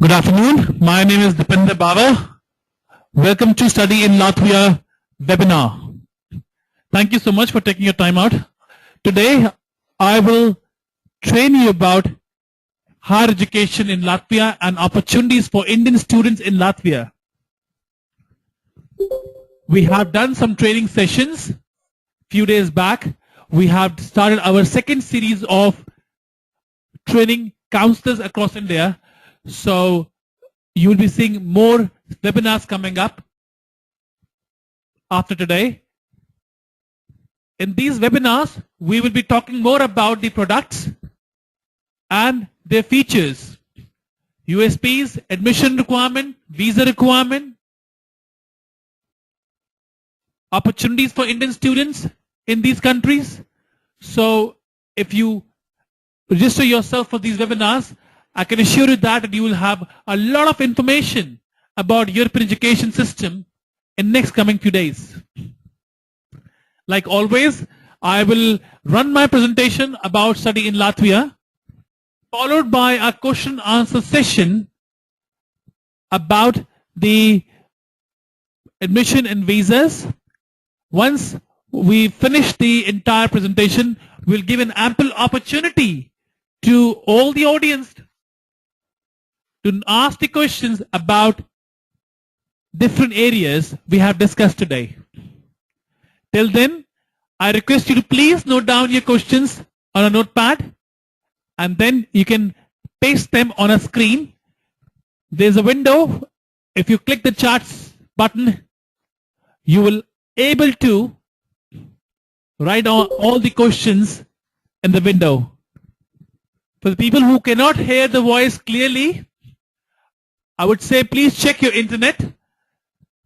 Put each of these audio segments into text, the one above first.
Good afternoon. My name is Dipender Baba. Welcome to Study in Latvia webinar. Thank you so much for taking your time out. Today, I will train you about higher education in Latvia and opportunities for Indian students in Latvia. We have done some training sessions few days back. We have started our second series of training counselors across India. So you will be seeing more webinars coming up after today. In these webinars, we will be talking more about the products and their features, USPs, admission requirement, visa requirement, opportunities for Indian students in these countries. So if you register yourself for these webinars, I can assure you that you will have a lot of information about European education system in next coming few days. Like always, I will run my presentation about study in Latvia, followed by a question answer session about the admission and visas. Once we finish the entire presentation, we'll give an ample opportunity to all the audience to ask the questions about different areas we have discussed today. Till then, I request you to please note down your questions on a notepad and then you can paste them on a screen. There's a window. If you click the charts button, you will able to write on all the questions in the window. For the people who cannot hear the voice clearly, I would say please check your internet.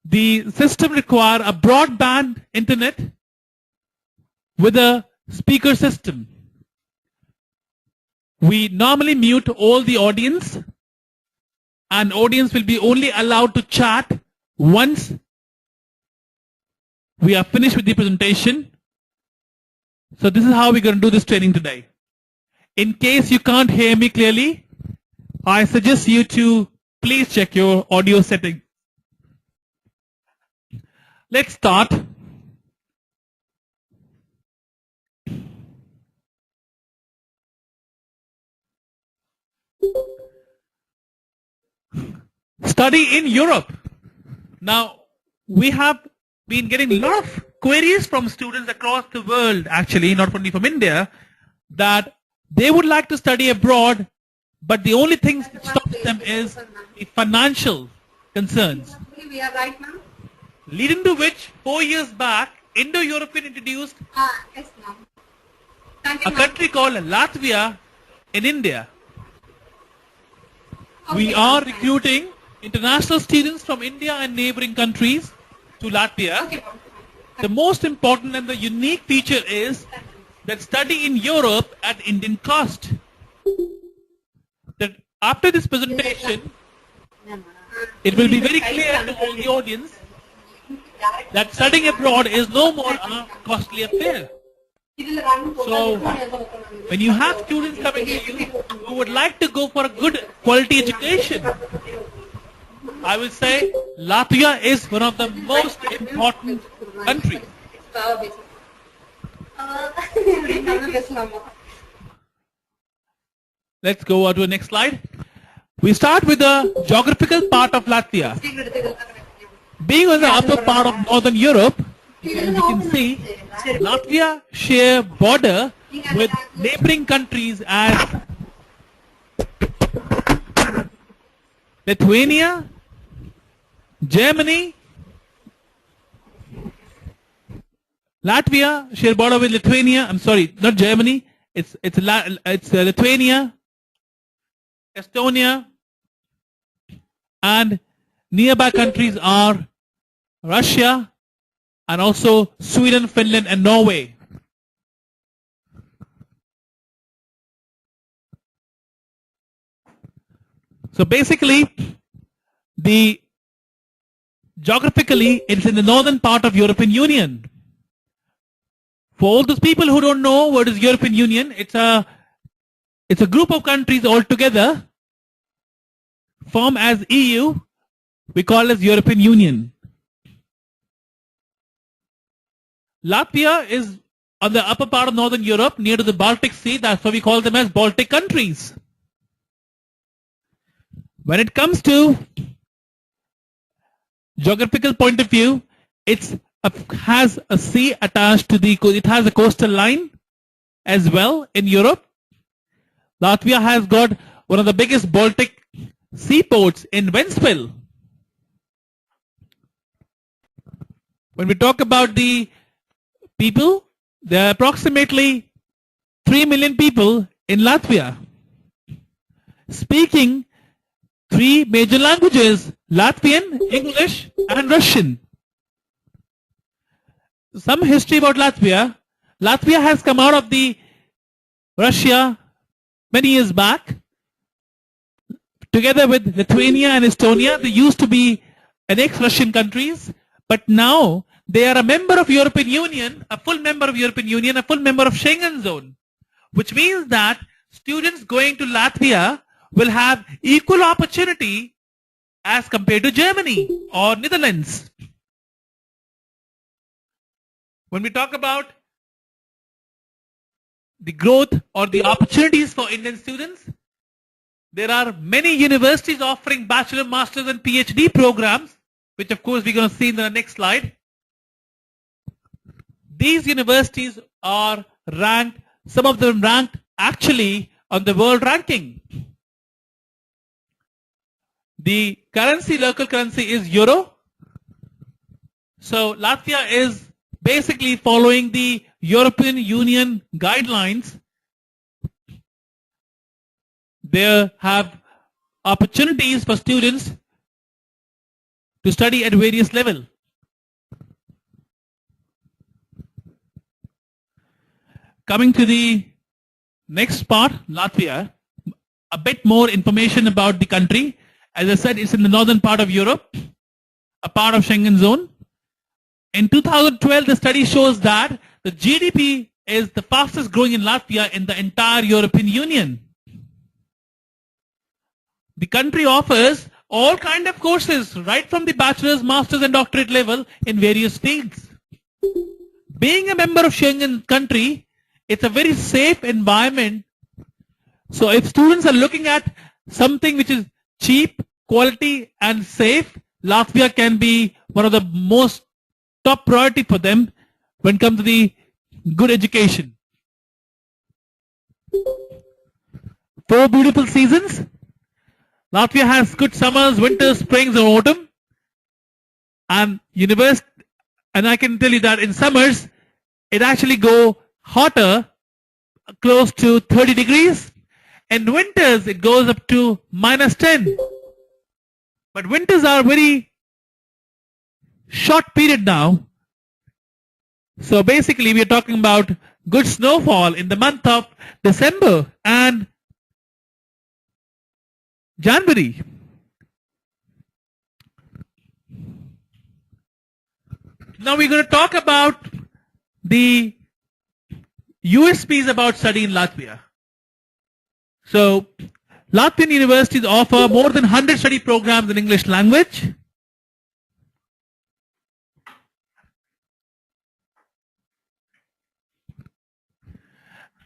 The system requires a broadband internet with a speaker system. We normally mute all the audience, and audience will be only allowed to chat once we are finished with the presentation. So this is how we're going to do this training today. In case you can't hear me clearly, I suggest you to please check your audio setting. Let's start. Study in Europe. Now, we have been getting a lot of queries from students across the world, actually, not only from India, that they would like to study abroad, but the only thing that stops them is the financial concerns. We are right now. Leading to which, 4 years back, Indo-European introduced Yes, ma'am. a country called Latvia in India. We are recruiting international students from India and neighboring countries to Latvia. The most important and the unique feature is that study in Europe at Indian cost. That after this presentation, it will be very clear to all the audience that studying abroad is no more a costly affair. So, when you have students coming to you who would like to go for a good quality education, I will say Latvia is one of the most important countries. Let's go on to the next slide. We start with the geographical part of Latvia. Being on the upper part of northern Europe, as you can see, Latvia share border with neighboring countries as Lithuania, Germany. Latvia share border with Lithuania. I'm sorry, not Germany. It's Lithuania, Estonia, and nearby countries are Russia and also Sweden, Finland, and Norway. So basically, geographically, it's in the northern part of European Union. For all those people who don't know what is European Union, it's a group of countries all together form as EU, we call as European Union. Latvia is on the upper part of Northern Europe, near to the Baltic Sea. That's why we call them as Baltic countries. When it comes to geographical point of view, it has a sea attached to it has a coastal line as well in Europe. Latvia has got one of the biggest Baltic seaports in Ventspils. When we talk about the people, there are approximately 3 million people in Latvia speaking 3 major languages: Latvian, English, and Russian. Some history about Latvia. Latvia has come out of the Russia many years back. Together with Lithuania and Estonia, they used to be an ex-Russian countries, but now they are a member of European Union, a full member of European Union, a full member of Schengen zone, which means that students going to Latvia will have equal opportunity as compared to Germany or Netherlands. When we talk about the growth or the opportunities for Indian students, there are many universities offering bachelor, master's and PhD programs, which of course we're going to see in the next slide. These universities are ranked, some of them ranked actually on the world ranking. The currency, local currency is euro. So Latvia is basically following the European Union guidelines. They have opportunities for students to study at various levels. Coming to the next part, Latvia, a bit more information about the country. As I said, it's in the northern part of Europe, a part of Schengen zone. In 2012, the study shows that the GDP is the fastest growing in Latvia in the entire European Union. The country offers all kinds of courses, right from the bachelor's, master's and doctorate level in various fields. Being a member of Schengen country, it's a very safe environment. So if students are looking at something which is cheap, quality and safe, Latvia can be one of the most top priority for them when it comes to the good education. 4 beautiful seasons. Latvia has good summers, winters, springs and autumn. And I can tell you that in summers, it actually go hotter, close to 30 degrees. In winters, it goes up to -10. But winters are very short period now. So basically, we are talking about good snowfall in the month of December and January. Now we're going to talk about the USPs about studying in Latvia. So Latvian universities offer more than 100 study programs in English language.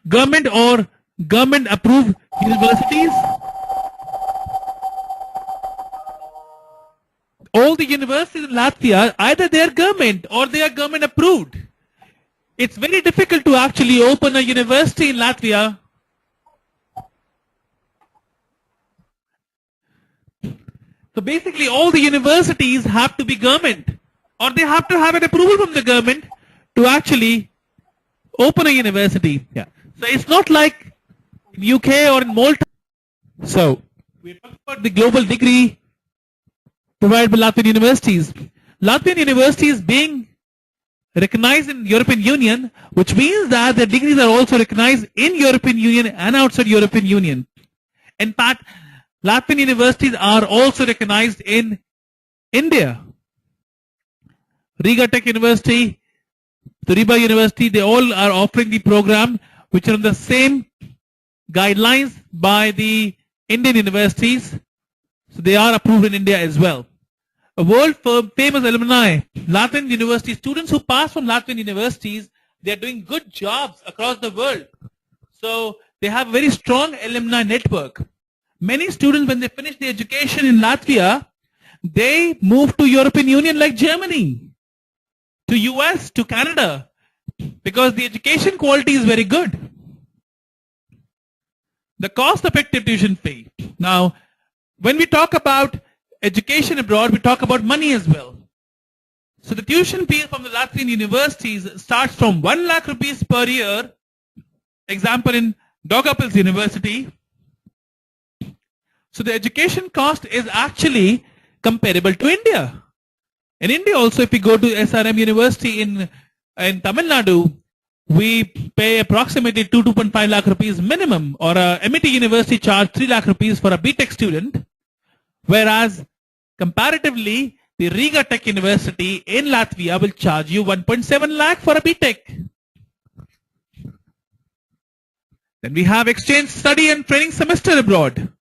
Government or government approved universities. All the universities in Latvia, either they are government or they are government approved. It's very difficult to actually open a university in Latvia. So basically all the universities have to be government, or they have to have an approval from the government to actually open a university. Yeah. So it's not like in UK or in Malta. So we're talking about the global degree provided by Latvian universities. Latvian universities being recognized in European Union, which means that their degrees are also recognized in European Union and outside European Union. In fact, Latvian universities are also recognized in India. Riga Tech University, Riba University, they all are offering the program which are on the same guidelines by the Indian universities. So they are approved in India as well. A world famous alumni, Latvian university students who pass from Latvian universities, they are doing good jobs across the world. So they have a very strong alumni network. Many students, when they finish their education in Latvia, they move to European Union like Germany, to US, to Canada, because the education quality is very good. The cost-effective tuition fee. Now, when we talk about education abroad, we talk about money as well. So the tuition fee from the Latvian universities starts from 1 lakh rupees per year. Example in Daugavpils University. So the education cost is actually comparable to India. In India also, if we go to SRM University in Tamil Nadu, we pay approximately 2.5 lakh rupees minimum, or a MIT University charge 3 lakh rupees for a BTech student, whereas comparatively, the Riga Tech University in Latvia will charge you 1.7 lakh for a BTech. Then we have exchange study and training semester abroad.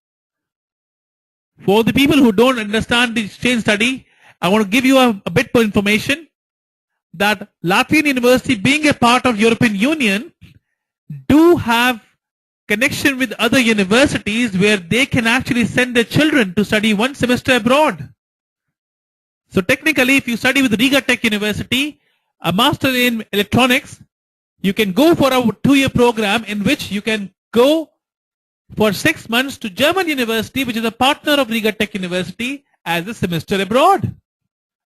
For the people who don't understand the exchange study, I want to give you a bit more information that Latvian University, being a part of European Union, do have connection with other universities where they can actually send their children to study 1 semester abroad. So technically, if you study with Riga Tech University, a master in electronics, you can go for a 2-year program in which you can go for 6 months to German University, which is a partner of Riga Tech University, as a semester abroad.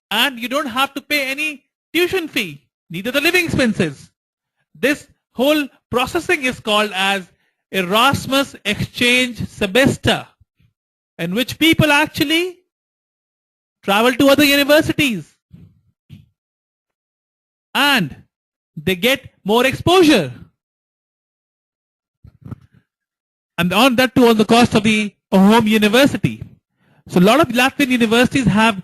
And you don't have to pay any tuition fee, neither the living expenses. This whole processing is called as Erasmus Exchange Semester, in which people actually travel to other universities and they get more exposure. And on that too, on the cost of the home university. So a lot of Latvian universities have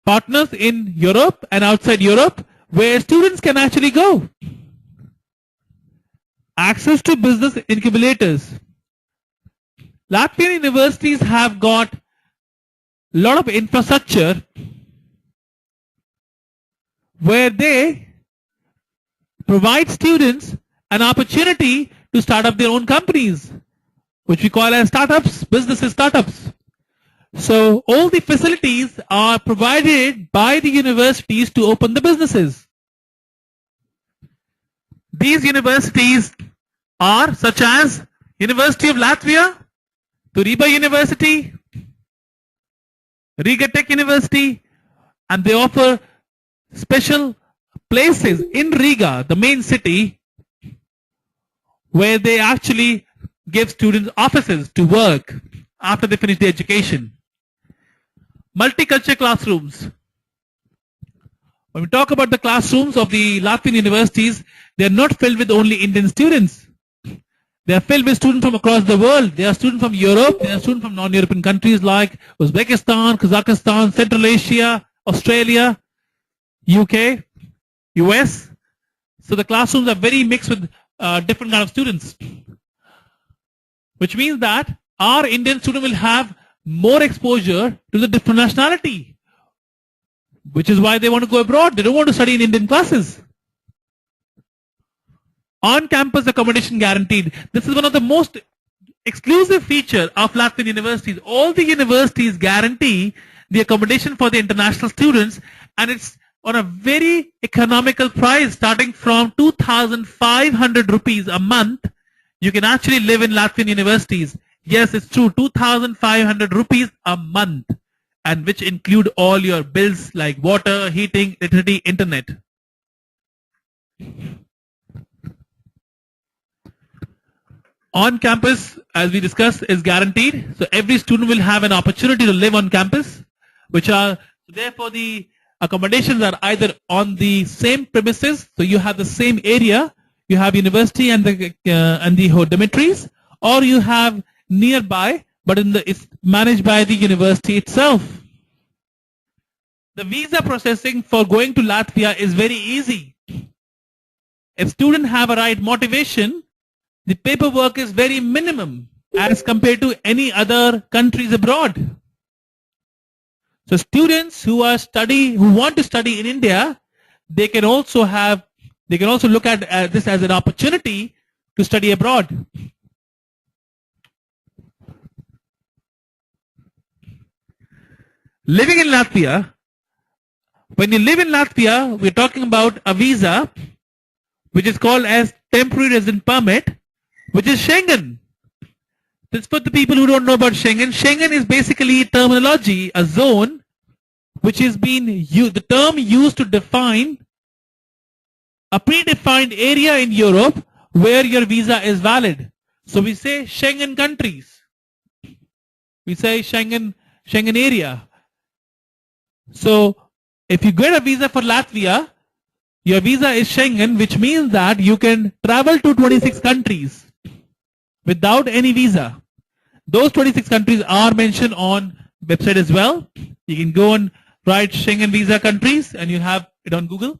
partners in Europe and outside Europe where students can actually go. Access to business incubators. Latvian universities have got a lot of infrastructure where they provide students an opportunity to start up their own companies, which we call as startups, businesses startups. So all the facilities are provided by the universities to open the businesses. These universities are such as University of Latvia, Riga University, Riga Tech University, and they offer special places in Riga, the main city, where they actually give students offices to work after they finish their education. Multicultural classrooms. When we talk about the classrooms of the Latvian universities, they are not filled with only Indian students. They are filled with students from across the world. They are students from Europe, they are students from non-European countries like Uzbekistan, Kazakhstan, Central Asia, Australia, UK, US. So the classrooms are very mixed with different kind of students. Which means that our Indian student will have more exposure to the different nationality. Which is why they want to go abroad. They don't want to study in Indian classes. On-campus accommodation guaranteed. This is one of the most exclusive feature of Latvian universities. All the universities guarantee the accommodation for the international students, and it's on a very economical price, starting from 2,500 rupees a month. You can actually live in Latvian universities. Yes, it's true, 2,500 rupees a month, and which include all your bills like water, heating, electricity, internet. On campus, as we discussed, is guaranteed. So every student will have an opportunity to live on campus, which are, therefore the accommodations are either on the same premises, so you have the same area, you have university and the dormitories, or you have nearby, but it's managed by the university itself. The visa processing for going to Latvia is very easy. If students have a right motivation, the paperwork is very minimum as compared to any other countries abroad. So students who want to study in India, they can also look at this as an opportunity to study abroad. Living in Latvia, when you live in Latvia, we're talking about a visa, which is called as temporary resident permit, which is Schengen. This for the people who don't know about Schengen. Schengen is basically terminology, a zone, which is the term used to define a predefined area in Europe where your visa is valid. So we say Schengen countries. We say Schengen area. So if you get a visa for Latvia, your visa is Schengen, which means that you can travel to 26 countries without any visa. Those 26 countries are mentioned on website as well. You can go and write Schengen visa countries and you have it on Google.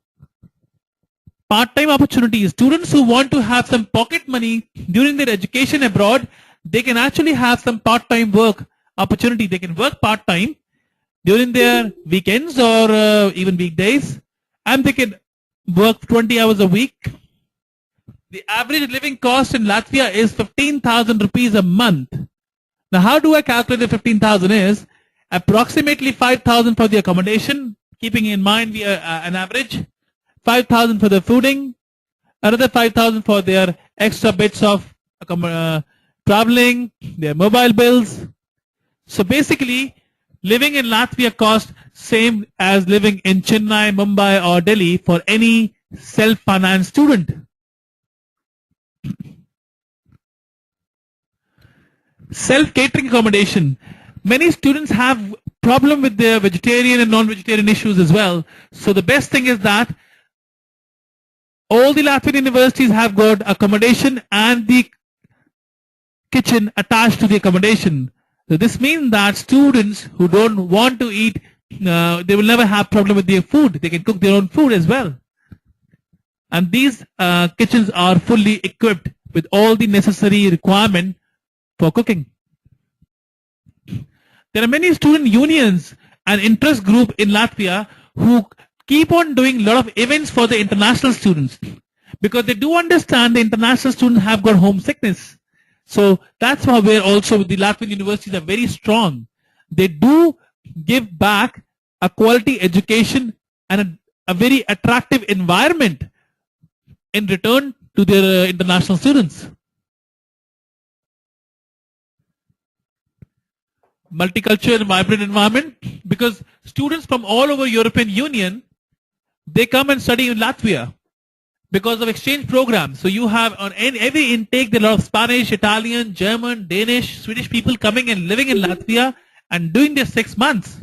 Part-time opportunities. Students who want to have some pocket money during their education abroad, they can actually have some part-time work opportunity. They can work part-time during their weekends or even weekdays, and they can work 20 hours a week. The average living cost in Latvia is 15,000 rupees a month. Now, how do I calculate the 15,000 is approximately 5,000 for the accommodation, keeping in mind an average, 5,000 for the fooding, another 5,000 for their extra bits of traveling, their mobile bills. So basically, living in Latvia costs same as living in Chennai, Mumbai or Delhi for any self-financed student. Self-catering accommodation. Many students have problem with their vegetarian and non-vegetarian issues as well. So the best thing is that all the Latvian universities have got accommodation and the kitchen attached to the accommodation. So this means that students who don't want to eat, they will never have problem with their food. They can cook their own food as well. And these kitchens are fully equipped with all the necessary requirement for cooking. There are many student unions and interest group in Latvia who keep on doing a lot of events for the international students because they do understand the international students have got homesickness. So that's why we're also the Latvian universities are very strong. They do give back a quality education and a very attractive environment in return to their international students. Multicultural and vibrant environment, because students from all over European Union, they come and study in Latvia because of exchange programs. So you have on every intake there are a lot of Spanish, Italian, German, Danish, Swedish people coming and living in Latvia and doing their 6 months.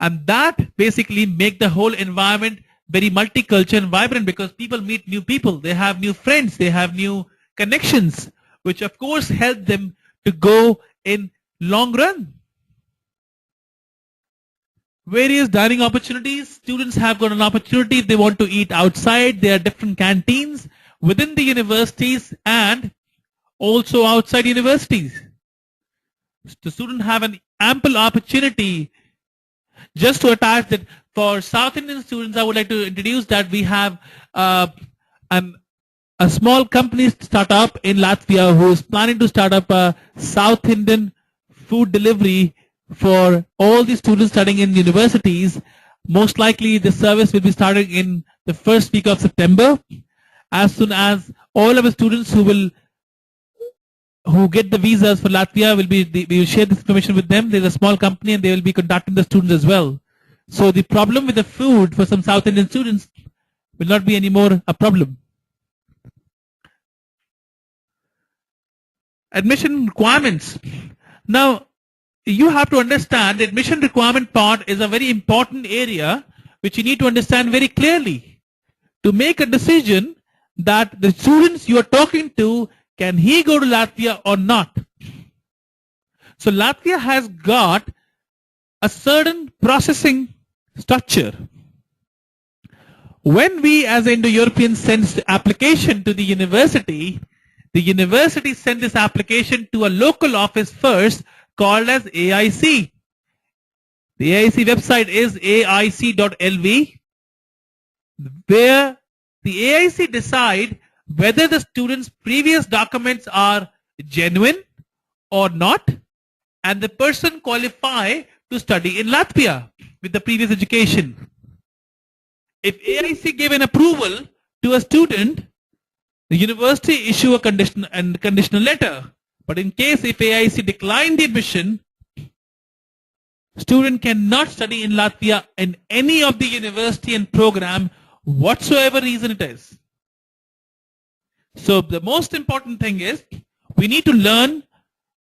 And that basically make the whole environment very multicultural and vibrant because people meet new people, they have new friends, they have new connections, which of course help them to go in long run. Various dining opportunities. Students have got an opportunity if they want to eat outside. There are different canteens within the universities and also outside universities. The students have an ample opportunity. Just to attach that for South Indian students, I would like to introduce that we have a small company startup in Latvia who is planning to start up a South Indian food delivery for all the students studying in universities. Most likely the service will be starting in the first week of September. As soon as all of the students who get the visas for Latvia we will share this information with them. There's a small company and they will be contacting the students as well. So the problem with the food for some South Indian students will not be anymore a problem. Admission requirements. Now, you have to understand the admission requirement part is a very important area which you need to understand very clearly to make a decision that the students you are talking to, can he go to Latvia or not? So Latvia has got a certain processing structure. When we as Indo-Europeans send the application to the university sends this application to a local office first called as AIC, The AIC website is aic.lv, where the AIC decide whether the student's previous documents are genuine or not, and the person qualify to study in Latvia with the previous education. If AIC gave an approval to a student, the university issue a conditional letter. But in case if AIC declined the admission, student cannot study in Latvia in any of the university and program, whatsoever reason it is. So the most important thing is we need to learn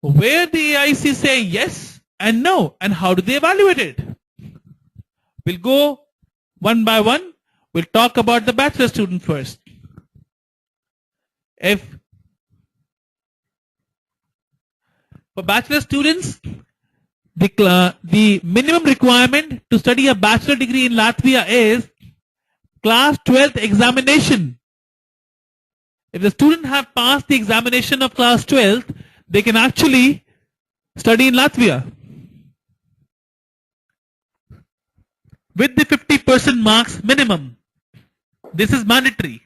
where the AIC say yes and no, and how do they evaluate it. We'll go one by one. We'll talk about the bachelor student first. For bachelor students, the minimum requirement to study a bachelor degree in Latvia is class 12th examination. If the student have passed the examination of class 12th, they can actually study in Latvia with the 50% marks minimum. This is mandatory.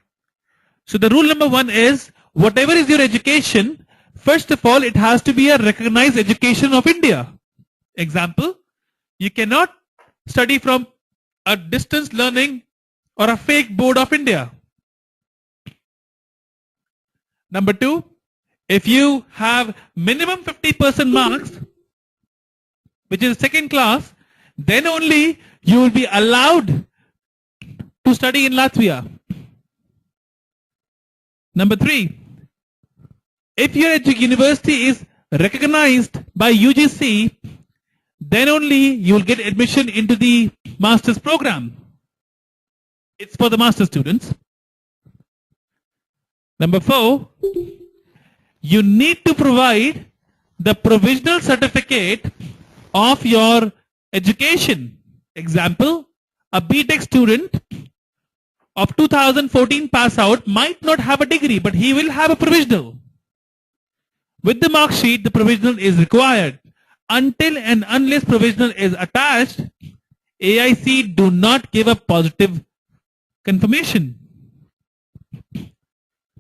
So the rule number one is, whatever is your education, first of all, it has to be a recognized education of India. Example, you cannot study from a distance learning or a fake board of India. Number two, if you have minimum 50% marks, which is second class, then only you will be allowed to study in Latvia. Number three, if your university is recognized by UGC, then only you will get admission into the master's program. It's for the master students. Number four, you need to provide the provisional certificate of your education. Example, a BTech student of 2014 pass out might not have a degree, but he will have a provisional. With the mark sheet, the provisional is required. Until and unless provisional is attached, AIC do not give a positive confirmation.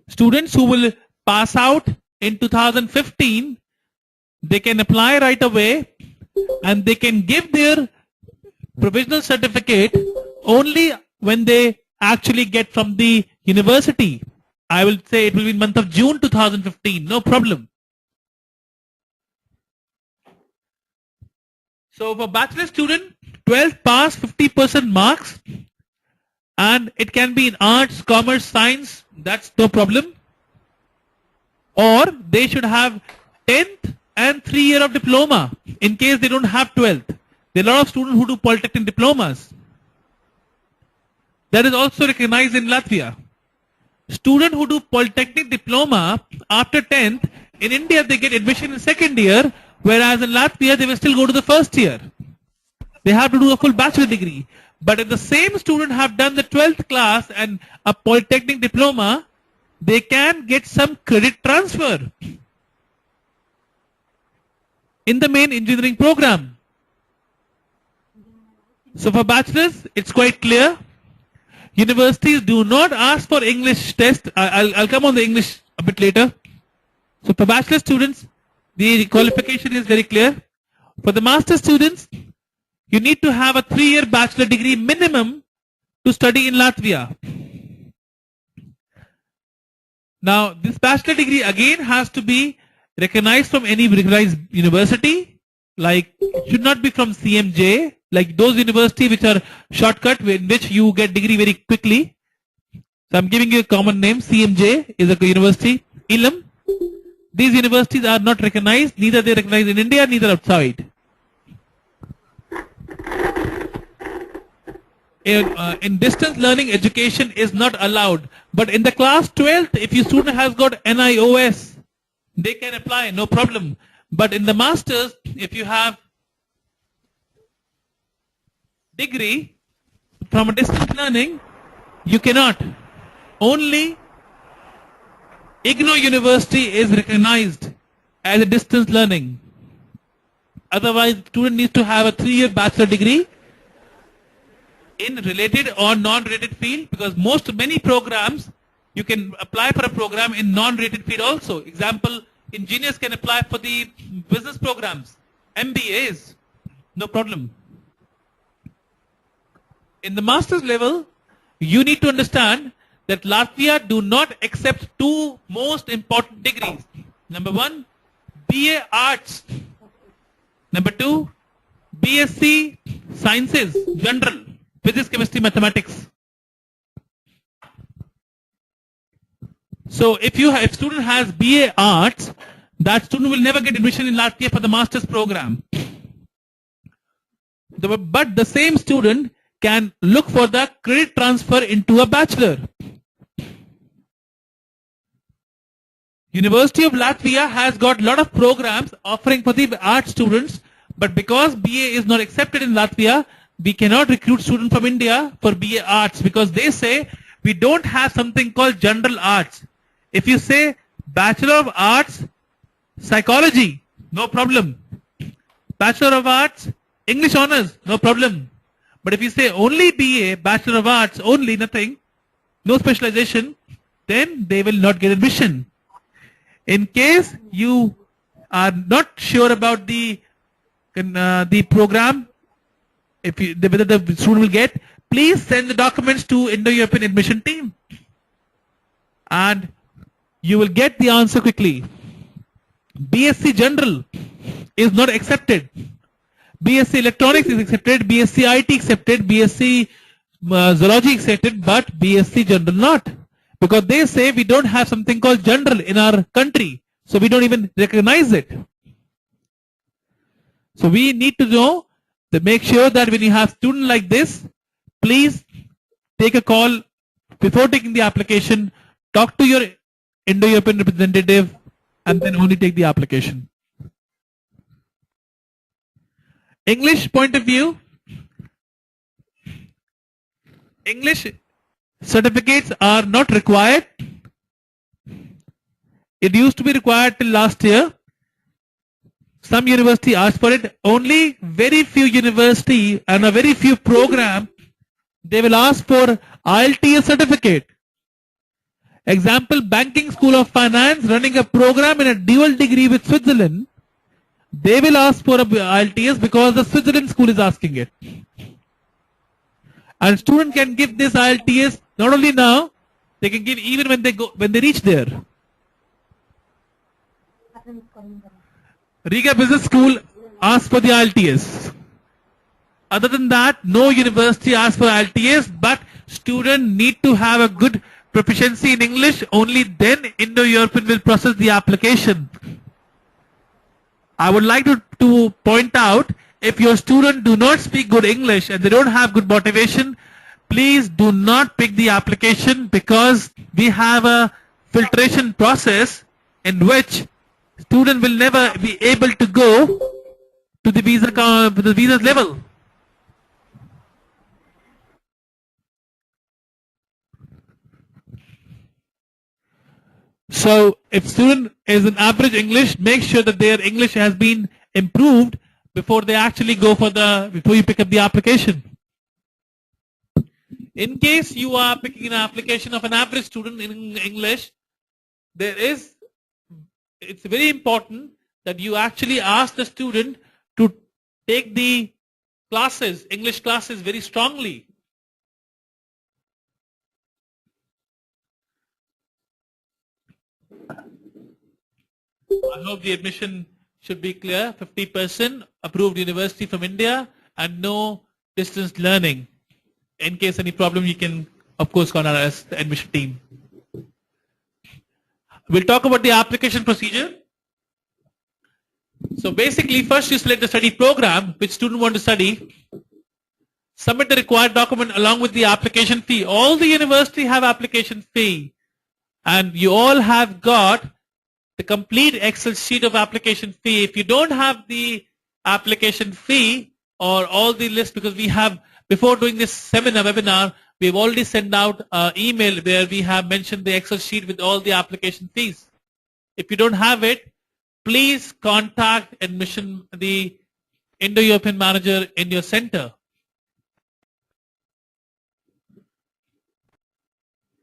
Students who will pass out in 2015, they can apply right away and they can give their provisional certificate only when they actually get from the university. I will say it will be in month of June 2015, no problem. So for bachelor student, 12th pass 50% marks, and it can be in arts, commerce, science, that's no problem. Or they should have 10th and 3 year of diploma in case they don't have 12th. There are a lot of students who do polytechnic diplomas. That is also recognized in Latvia. Students who do polytechnic diploma after 10th, in India they get admission in second year, whereas in Latvia they will still go to the first year. They have to do a full bachelor degree. But if the same student have done the 12th class and a polytechnic diploma, they can get some credit transfer in the main engineering program. So for bachelors, it's quite clear. Universities do not ask for English test. I'll come on the English a bit later. So for bachelor students, the qualification is very clear. For the master students, you need to have a 3-year bachelor degree minimum to study in Latvia. Now, this bachelor degree again has to be recognized from any recognized university. Like, it should not be from CMJ, like those universities which are shortcut in which you get degree very quickly. So I'm giving you a common name. CMJ is a university. ILM. These universities are not recognized, neither they are recognized in India, neither outside. In distance learning, education is not allowed. But in the class 12th, if your student has got NIOS, they can apply, no problem. But in the masters, if you have degree from a distance learning, you cannot. Only IGNOU University is recognized as a distance learning. Otherwise, student needs to have a 3-year bachelor degree in related or non-related field, because many programs you can apply for a program in non-related field also. Example, engineers can apply for the business programs, MBAs, no problem. In the master's level, you need to understand that Latvia do not accept two most important degrees. Number one, BA Arts. Number two, BSc Sciences, General, Physics, Chemistry, Mathematics. So if student has BA Arts, that student will never get admission in Latvia for the master's program. But the same student can look for the credit transfer into a bachelor. University of Latvia has got a lot of programs offering for the art students, but because BA is not accepted in Latvia, we cannot recruit students from India for BA Arts, because they say we don't have something called general arts. If you say Bachelor of Arts, Psychology, no problem. Bachelor of Arts, English Honors, no problem. But if you say only BA, Bachelor of Arts, only, nothing, no specialization, then they will not get admission. In case you are not sure about the program, whether the student will get, please send the documents to Indo-European admission team, and you will get the answer quickly. BSc General is not accepted. BSc Electronics is accepted, BSc IT accepted, BSc Zoology accepted, but BSc General not. Because they say we don't have something called general in our country, so we don't even recognize it. So we need to know, to make sure that when you have student like this, please take a call before taking the application, talk to your Indo-European representative, and then only take the application. English point of view, English certificates are not required. It used to be required till last year. Some university asked for it. Only very few university and a very few program, they will ask for IELTS certificate. Example, Banking School of Finance running a program in a dual degree with Switzerland. They will ask for a IELTS because the Switzerland school is asking it. And student can give this IELTS not only now, they can give even when they reach there. Riga Business School asks for the IELTS. Other than that, no university asks for IELTS, but student need to have a good proficiency in English. Only then Indo-European will process the application. I would like to point out, if your student do not speak good English and they don't have good motivation, please do not pick the application, because we have a filtration process in which student will never be able to go to the visa level. So if student is an average English, make sure that their English has been improved before they actually go for before you pick up the application. In case you are picking an application of an average student in English, it's very important that you actually ask the student to take the classes, English classes, very strongly. I hope the admission should be clear. 50% approved university from India and no distance learning. In case any problem, you can of course contact us, the admission team. We'll talk about the application procedure. So basically, first you select the study program which student want to study. Submit the required document along with the application fee. All the university have application fee, and you all have got the complete Excel sheet of application fee. If you don't have the application fee or all the list, because we have, before doing this webinar, we've already sent out an email where we have mentioned the Excel sheet with all the application fees. If you don't have it, please contact the Indo-European manager in your center.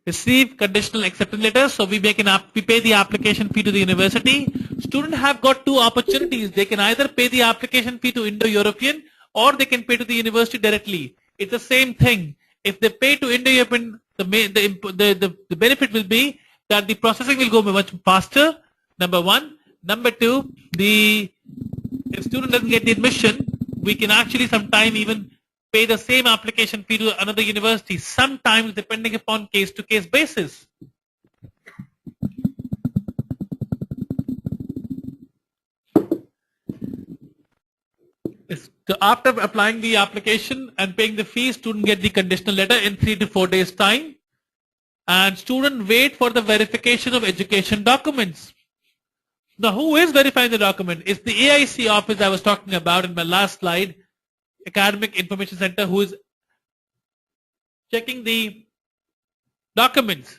Receive conditional acceptance letter. So we pay the application fee to the university. Students have got two opportunities. They can either pay the application fee to Indo-European or they can pay to the university directly. It's the same thing. If they pay to Indo-European, the benefit will be that the processing will go much faster. Number one. Number two, if student doesn't get the admission, we can actually sometime even pay the same application fee to another university, sometimes depending upon case-to-case basis. So after applying the application and paying the fee, student get the conditional letter in 3 to 4 days time, and student wait for the verification of education documents. Now, who is verifying the document? It's the AIC office I was talking about in my last slide, Academic Information Center, who is checking the documents.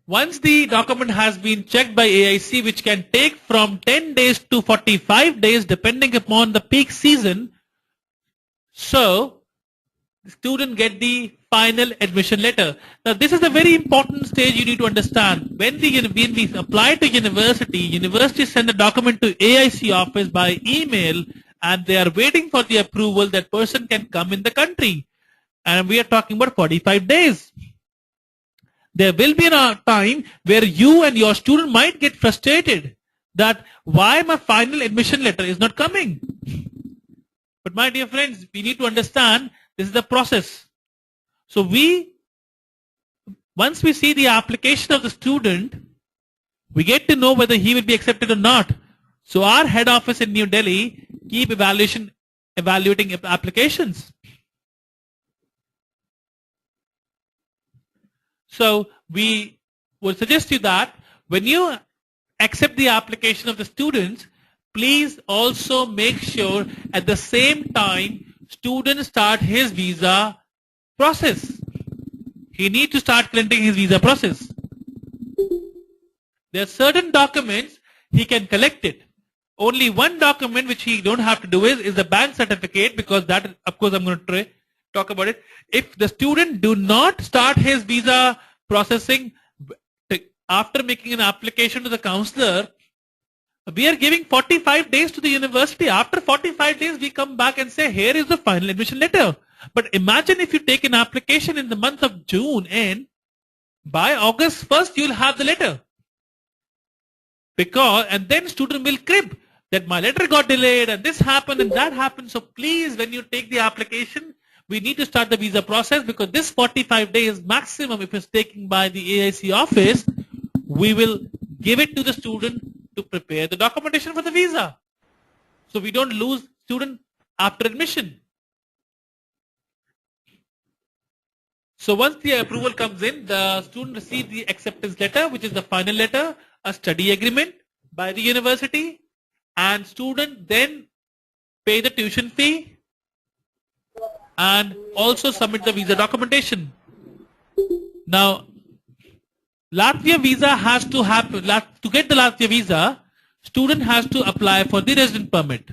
Once the document has been checked by AIC, which can take from 10 days to 45 days depending upon the peak season, so the student get the final admission letter. Now this is a very important stage you need to understand. When we apply to university send a document to AIC office by email and they are waiting for the approval that person can come in the country. And we are talking about 45 days. There will be a time where you and your student might get frustrated that why my final admission letter is not coming. But my dear friends, we need to understand this is the process. So once we see the application of the student, we get to know whether he will be accepted or not. So our head office in New Delhi keep evaluating applications. So we would suggest you that when you accept the application of the students, please also make sure at the same time student start his visa process. He needs to start collecting his visa process. There are certain documents he can collect it. Only one document which he don't have to do is the bank certificate, because that, of course, I'm going to talk about it. If the student do not start his visa processing after making an application to the counselor, we are giving 45 days to the university. After 45 days, we come back and say, here is the final admission letter. But imagine if you take an application in the month of June and by August 1st, you'll have the letter. And then student will crib that my letter got delayed and this happened and that happened. So please, when you take the application, we need to start the visa process, because this 45 days maximum, if it's taken by the AIC office, we will give it to the student to prepare the documentation for the visa. So we don't lose student after admission. So once the approval comes in, the student receives the acceptance letter, which is the final letter, a study agreement by the university, and student then pay the tuition fee and also submit the visa documentation. Now, Latvia visa has to happen. To get the Latvia visa, student has to apply for the resident permit.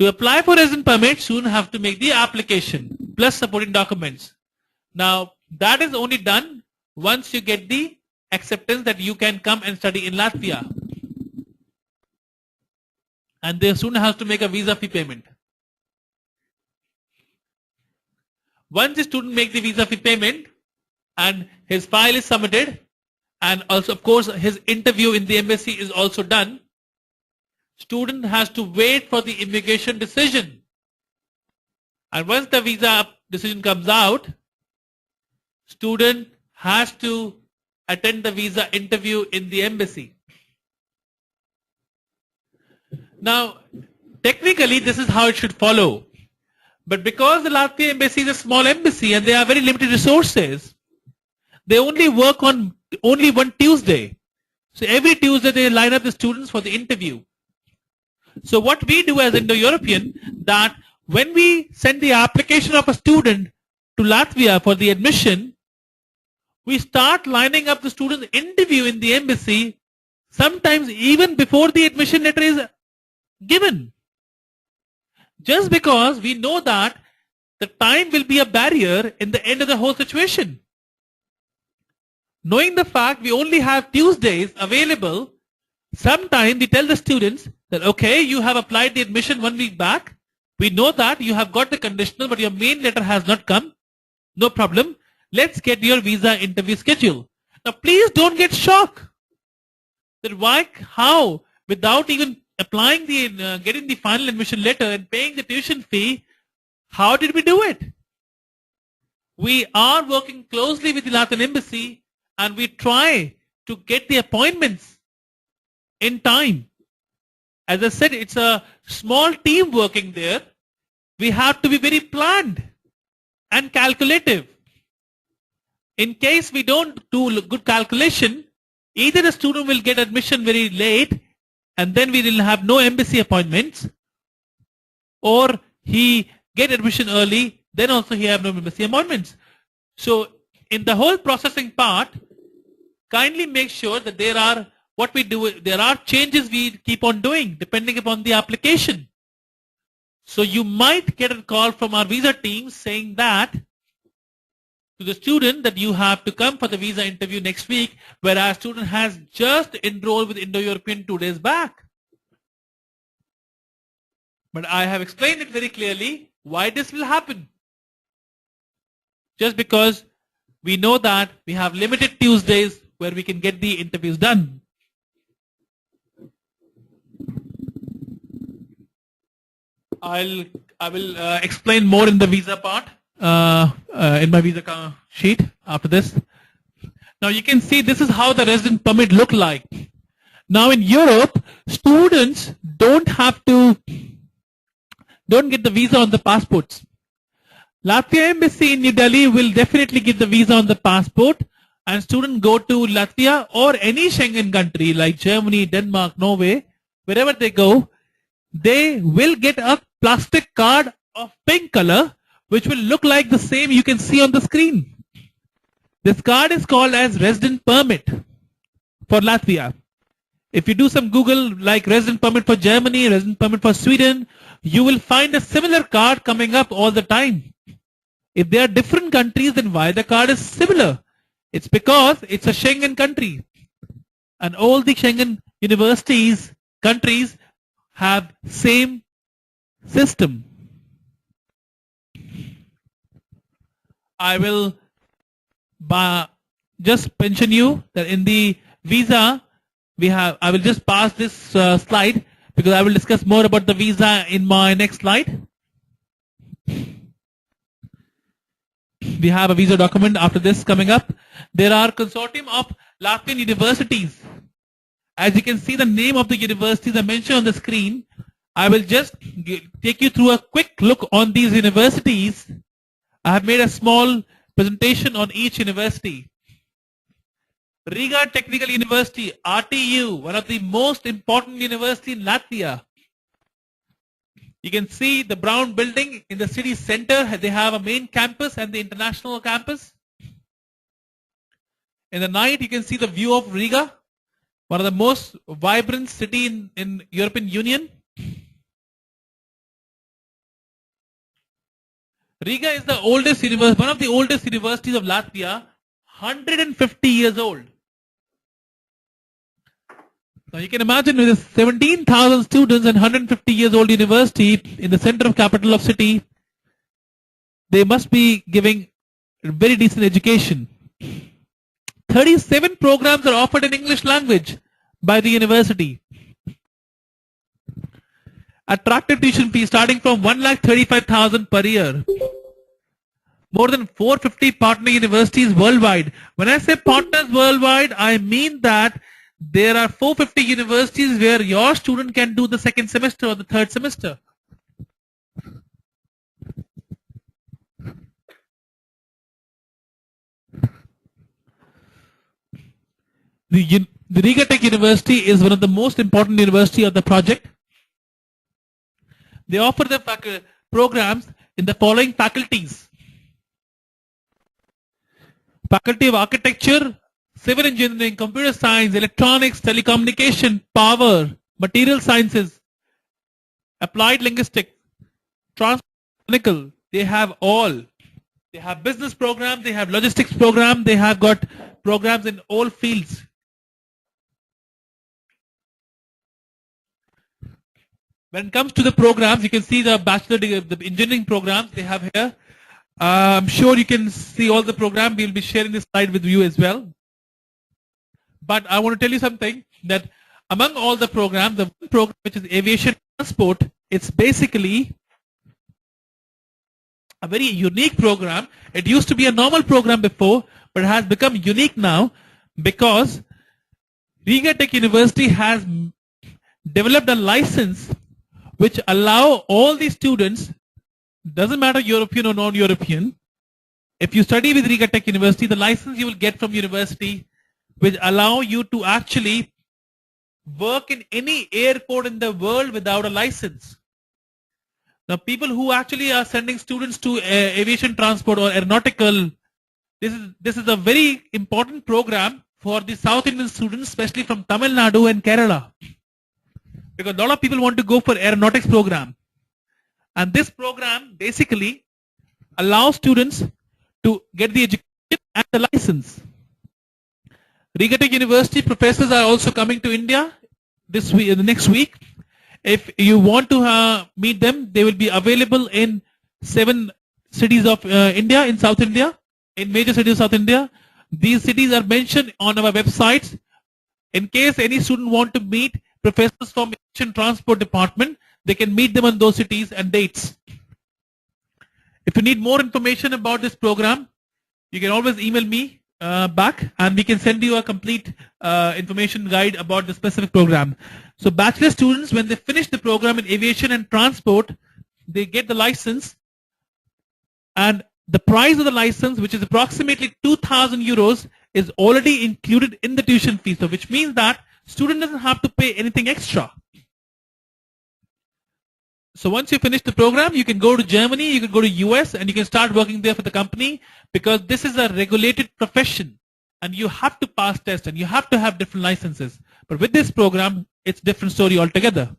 To apply for resident permit, student have to make the application plus supporting documents. Now, that is only done once you get the acceptance that you can come and study in Latvia. And the student has to make a visa fee payment. Once the student makes the visa fee payment and his file is submitted, and also, of course, his interview in the embassy is also done, student has to wait for the immigration decision. And once the visa decision comes out, student has to attend the visa interview in the embassy. Now, technically, this is how it should follow. But because the Latvia embassy is a small embassy and they have very limited resources, they only work on only one Tuesday. So every Tuesday they line up the students for the interview. So what we do as Indo-European, that when we send the application of a student to Latvia for the admission, we start lining up the students' interview in the embassy sometimes even before the admission letter is given. Just because we know that the time will be a barrier in the end of the whole situation. Knowing the fact we only have Tuesdays available, sometimes we tell the students that, okay, you have applied the admission 1 week back. We know that you have got the conditional, but your main letter has not come. No problem. Let's get your visa interview schedule. Now, please don't get shocked. That why, how, without even applying the, getting the final admission letter and paying the tuition fee, how did we do it? We are working closely with the Latvian embassy and we try to get the appointments in time. As I said, it's a small team working there. We have to be very planned and calculative. In case we don't do good calculation, either the student will get admission very late and then we will have no embassy appointments, or he get admission early, then also he have no embassy appointments. So in the whole processing part, kindly make sure that there are there are changes we keep on doing depending upon the application. So you might get a call from our visa team saying that to the student that you have to come for the visa interview next week, whereas student has just enrolled with Indo-European 2 days back. But I have explained it very clearly why this will happen. Just because we know that we have limited Tuesdays where we can get the interviews done. I will explain more in the visa part, in my visa sheet after this. Now you can see this is how the resident permit look like. Now in Europe, students don't get the visa on the passports. Latvia embassy in New Delhi will definitely give the visa on the passport, and students go to Latvia or any Schengen country like Germany, Denmark, Norway, wherever they go, they will get a plastic card of pink color, which will look like the same you can see on the screen. This card is called as resident permit for Latvia. If you do some Google like resident permit for Germany, resident permit for Sweden, you will find a similar card coming up all the time. If they are different countries, then why the card is similar? It's because it's a Schengen country. And all the Schengen universities, countries have same system. I will just mention you that in the visa, I will just pass this slide because I will discuss more about the visa in my next slide. We have a visa document after this coming up. There are consortium of Latvian universities. As you can see the name of the universities I mentioned on the screen. I will just take you through a quick look on these universities. I have made a small presentation on each university. Riga Technical University, RTU, one of the most important universities in Latvia. You can see the brown building in the city center. They have a main campus and the international campus. In the night, you can see the view of Riga, one of the most vibrant city in European Union. Riga is the oldest university, one of the oldest universities of Latvia, 150 years old. Now you can imagine with 17,000 students and 150 years old university in the center of capital of city, they must be giving very decent education. 37 programs are offered in English language by the university. Attractive tuition fee starting from 1,35,000 per year. More than 450 partner universities worldwide. When I say partners worldwide, I mean that there are 450 universities where your student can do the second semester or the third semester. The Riga Tech University is one of the most important universities of the project. They offer the programs in the following faculties. Faculty of Architecture, civil engineering, computer science, electronics, telecommunication, power, material sciences, applied linguistics, transcritical. They have all. They have business programs, they have logistics program, they have got programs in all fields. When it comes to the programs, you can see the bachelor degree, the engineering programs they have here. I'm sure you can see all the program. We'll be sharing this slide with you as well. But I want to tell you something, that among all the programs, the one program which is aviation transport, it's basically a very unique program. It used to be a normal program before, but it has become unique now because Riga Tech University has developed a license which allow all the students, doesn't matter European or non-European, if you study with Riga Tech University, the license you will get from university will allow you to actually work in any airport in the world without a license. Now, people who actually are sending students to aviation transport or aeronautical, this is a very important program for the South Indian students, especially from Tamil Nadu and Kerala. Because a lot of people want to go for aeronautics program. And this program basically allows students to get the education and the license. Riga Tech University professors are also coming to India this week, the next week. If you want to meet them, they will be available in 7 cities of India, in South India, in major cities of South India. These cities are mentioned on our websites. In case any student want to meet professors from Aviation Transport Department, they can meet them on those cities and dates. If you need more information about this program, you can always email me back and we can send you a complete information guide about the specific program. So bachelor students, when they finish the program in aviation and transport, they get the license, and the price of the license, which is approximately 2,000 euros, is already included in the tuition fee. So which means that student doesn't have to pay anything extra. So once you finish the program, you can go to Germany, you can go to US, and you can start working there for the company, because this is a regulated profession and you have to pass tests and you have to have different licenses. But with this program, it's a different story altogether.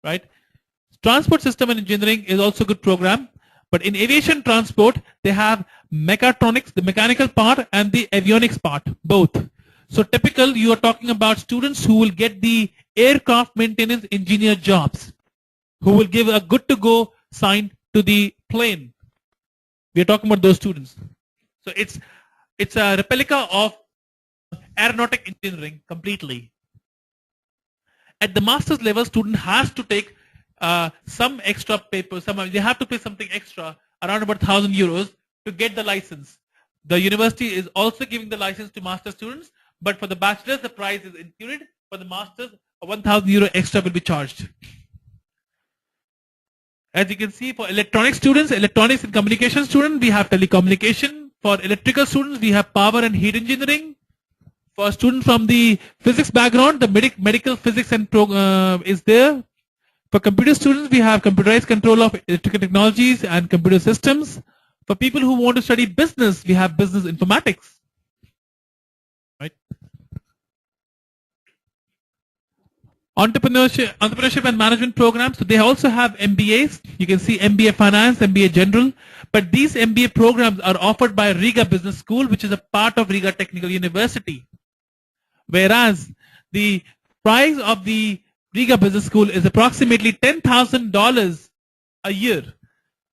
Right? Transport system and engineering is also a good program, but in aviation transport, they have mechatronics, the mechanical part, and the avionics part, both. So typical, you are talking about students who will get the aircraft maintenance engineer jobs, who will give a good to go sign to the plane. We are talking about those students. So it's a replica of aeronautic engineering completely. At the master's level, student has to take some extra paper. They have to pay something extra, around about 1,000 euros, to get the license. The university is also giving the license to master students, but for the bachelor's, the price is included. For the master's, 1,000 euro extra will be charged. As you can see, for electronic students, electronics and communication students, we have telecommunication. For electrical students, we have power and heat engineering. For students from the physics background, the medical physics and is there. For computer students, we have computerized control of electrical technologies and computer systems. For people who want to study business, we have business informatics. Right? Entrepreneurship and management programs. So they also have MBAs. You can see MBA Finance, MBA General. But these MBA programs are offered by Riga Business School, which is a part of Riga Technical University. Whereas the price of the Riga Business School is approximately $10,000 a year.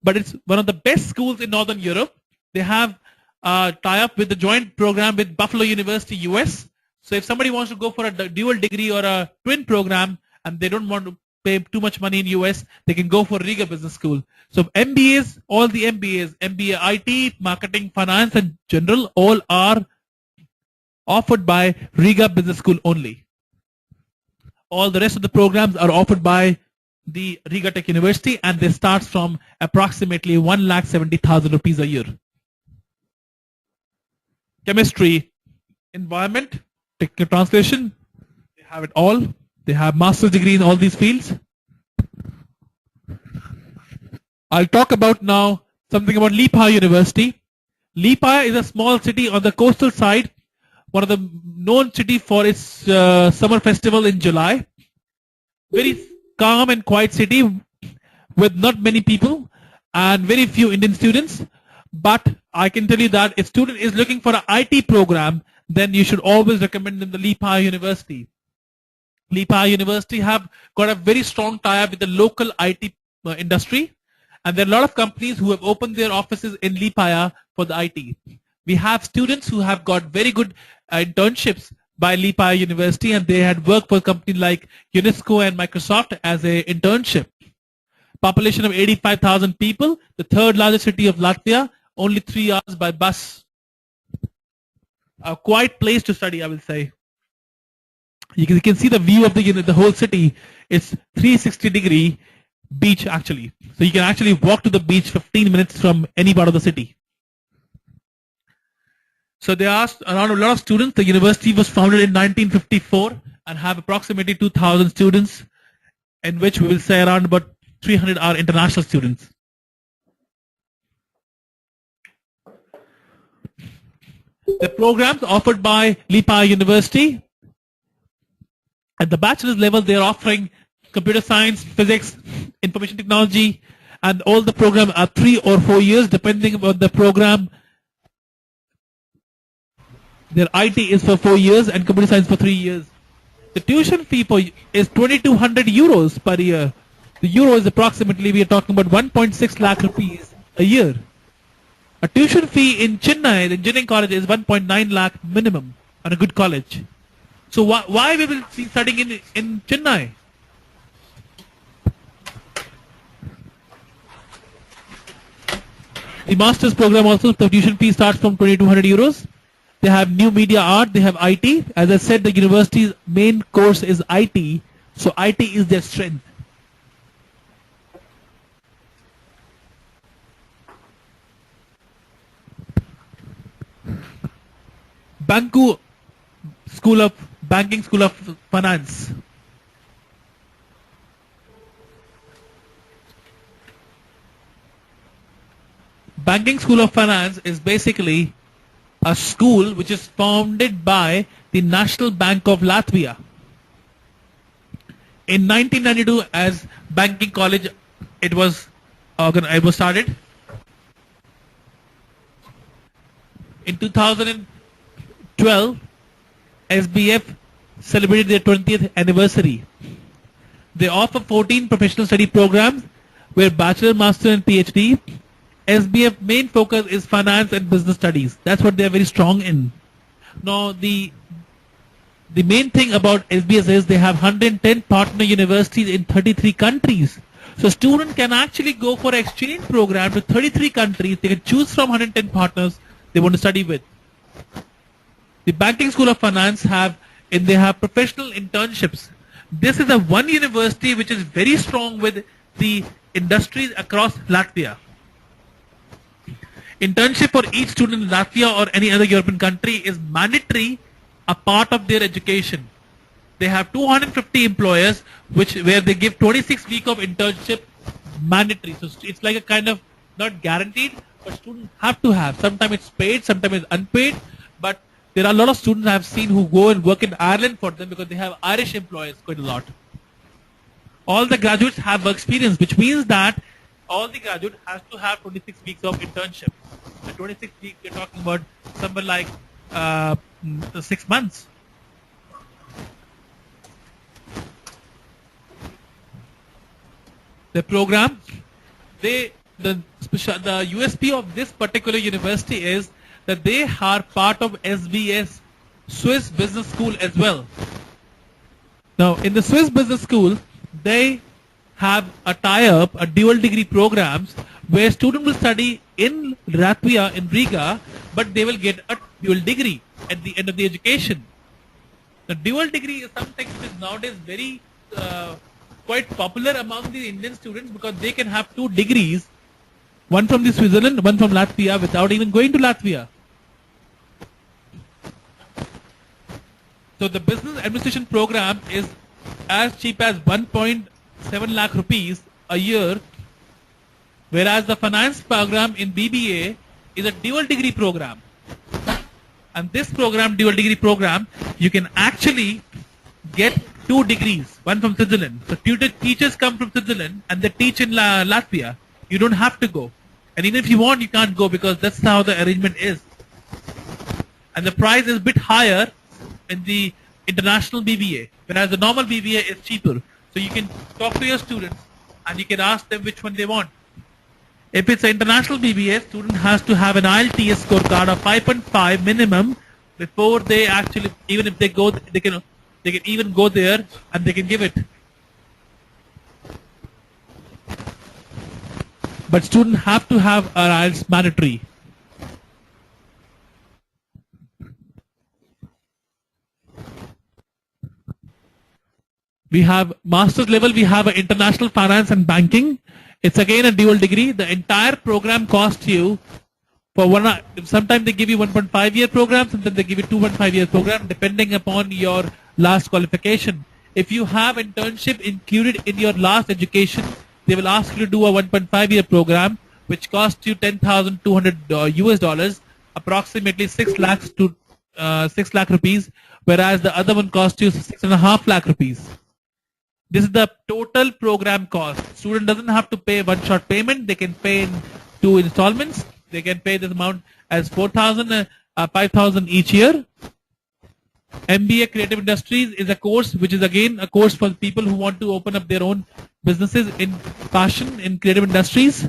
But it's one of the best schools in Northern Europe. They have tie-up with the joint program with Buffalo University, US. So if somebody wants to go for a dual degree or a twin program and they don't want to pay too much money in US, they can go for Riga Business School. So MBAs, all the MBAs, MBA IT, Marketing, Finance and General, all are offered by Riga Business School only. All the rest of the programs are offered by the Riga Tech University, and they start from approximately 1,70,000 rupees a year. Chemistry, environment, technical translation, they have it all. They have master's degree in all these fields. I'll talk about now something about Liepāja University. Liepāja is a small city on the coastal side one of the known city for its summer festival in July. Very calm and quiet city with not many people and very few Indian students. But I can tell you that if student is looking for an IT program, then you should always recommend them the Lipa University. Lipa University have got a very strong tie-up with the local IT industry, and there are a lot of companies who have opened their offices in Lipaya for the IT. We have students who have got very good internships by Lipaya University, and they had worked for companies like UNESCO and Microsoft as an internship. Population of 85,000 people, the third largest city of Latvia, only 3 hours by bus. A quiet place to study, I will say. You can see the view of the whole city. It's 360-degree beach actually. So you can actually walk to the beach 15 minutes from any part of the city. So they asked around a lot of students. The university was founded in 1954 and have approximately 2,000 students, in which we will say around about 300 are international students. The programs offered by Lipa University at the bachelor's level, they are offering computer science, physics, information technology, and all the programs are 3 or 4 years depending on the program. Their IT is for 4 years and computer science for 3 years. The tuition fee is 2,200 euros per year. The euro is approximately, we are talking about 1.6 lakh rupees a year. A tuition fee in Chennai, the engineering college, is 1.9 lakh minimum on a good college. So why we will be studying in Chennai? The master's program also, the tuition fee starts from 2,200 euros. They have new media art, they have IT. As I said, the university's main course is IT, so IT is their strength. Banking School of Finance. Banking School of Finance is basically a school which is founded by the National Bank of Latvia. In 1992, as banking college, it was started. In 2012, SBF celebrated their 20th anniversary. They offer 14 professional study programs where bachelor, master and PhD. SBF main focus is finance and business studies. That's what they are very strong in. Now the main thing about SBF is they have 110 partner universities in 33 countries. So students can actually go for exchange program to 33 countries. They can choose from 110 partners they want to study with. The Banking School of Finance they have professional internships. This is a one university which is very strong with the industries across Latvia. Internship for each student in Latvia or any other European country is mandatory, a part of their education. They have 250 employers where they give 26 weeks of internship mandatory. So it's like a kind of not guaranteed, but students have to have. Sometimes it's paid, sometimes it's unpaid, but there are a lot of students I have seen who go and work in Ireland for them because they have Irish employers quite a lot. All the graduates have work experience, which means that all the graduate has to have 26 weeks of internship. The 26 weeks, you're talking about somewhere like 6 months. The program, the USP of this particular university is that they are part of SBS, Swiss Business School as well. Now, in the Swiss Business School, they have a tie-up, a dual degree programs where students will study in Latvia, in Riga, but they will get a dual degree at the end of the education. The dual degree is something which is nowadays very quite popular among the Indian students because they can have 2 degrees, one from the Switzerland, one from Latvia without even going to Latvia. So the business administration program is as cheap as 1.7 lakh rupees a year, whereas the finance program in BBA is a dual degree program. And this program, dual degree program, you can actually get 2 degrees, one from Switzerland. So teachers come from Switzerland and they teach in Latvia. You don't have to go. And even if you want, you can't go because that's how the arrangement is. And the price is a bit higher in the international BBA, whereas the normal BBA is cheaper. So you can talk to your students and you can ask them which one they want. If it's an international BBA, student has to have an IELTS scorecard of 5.5 minimum before they actually, even if they go, they can even go there and they can give it. But students have to have an IELTS mandatory. We have master's level, we have an international finance and banking. It's again a dual degree. The entire program costs you for one, sometimes they give you 1.5 year program, sometimes they give you 2.5 year program depending upon your last qualification. If you have internship included in your last education, they will ask you to do a 1.5 year program which costs you 10,200 US dollars, approximately 6 lakhs to 6 lakh rupees, whereas the other one costs you 6.5 lakh rupees. This is the total program cost. Student doesn't have to pay one shot payment. They can pay in 2 installments. They can pay this amount as 4,000, 5,000 each year. MBA Creative Industries is a course which is again a course for people who want to open up their own businesses in fashion, in creative industries.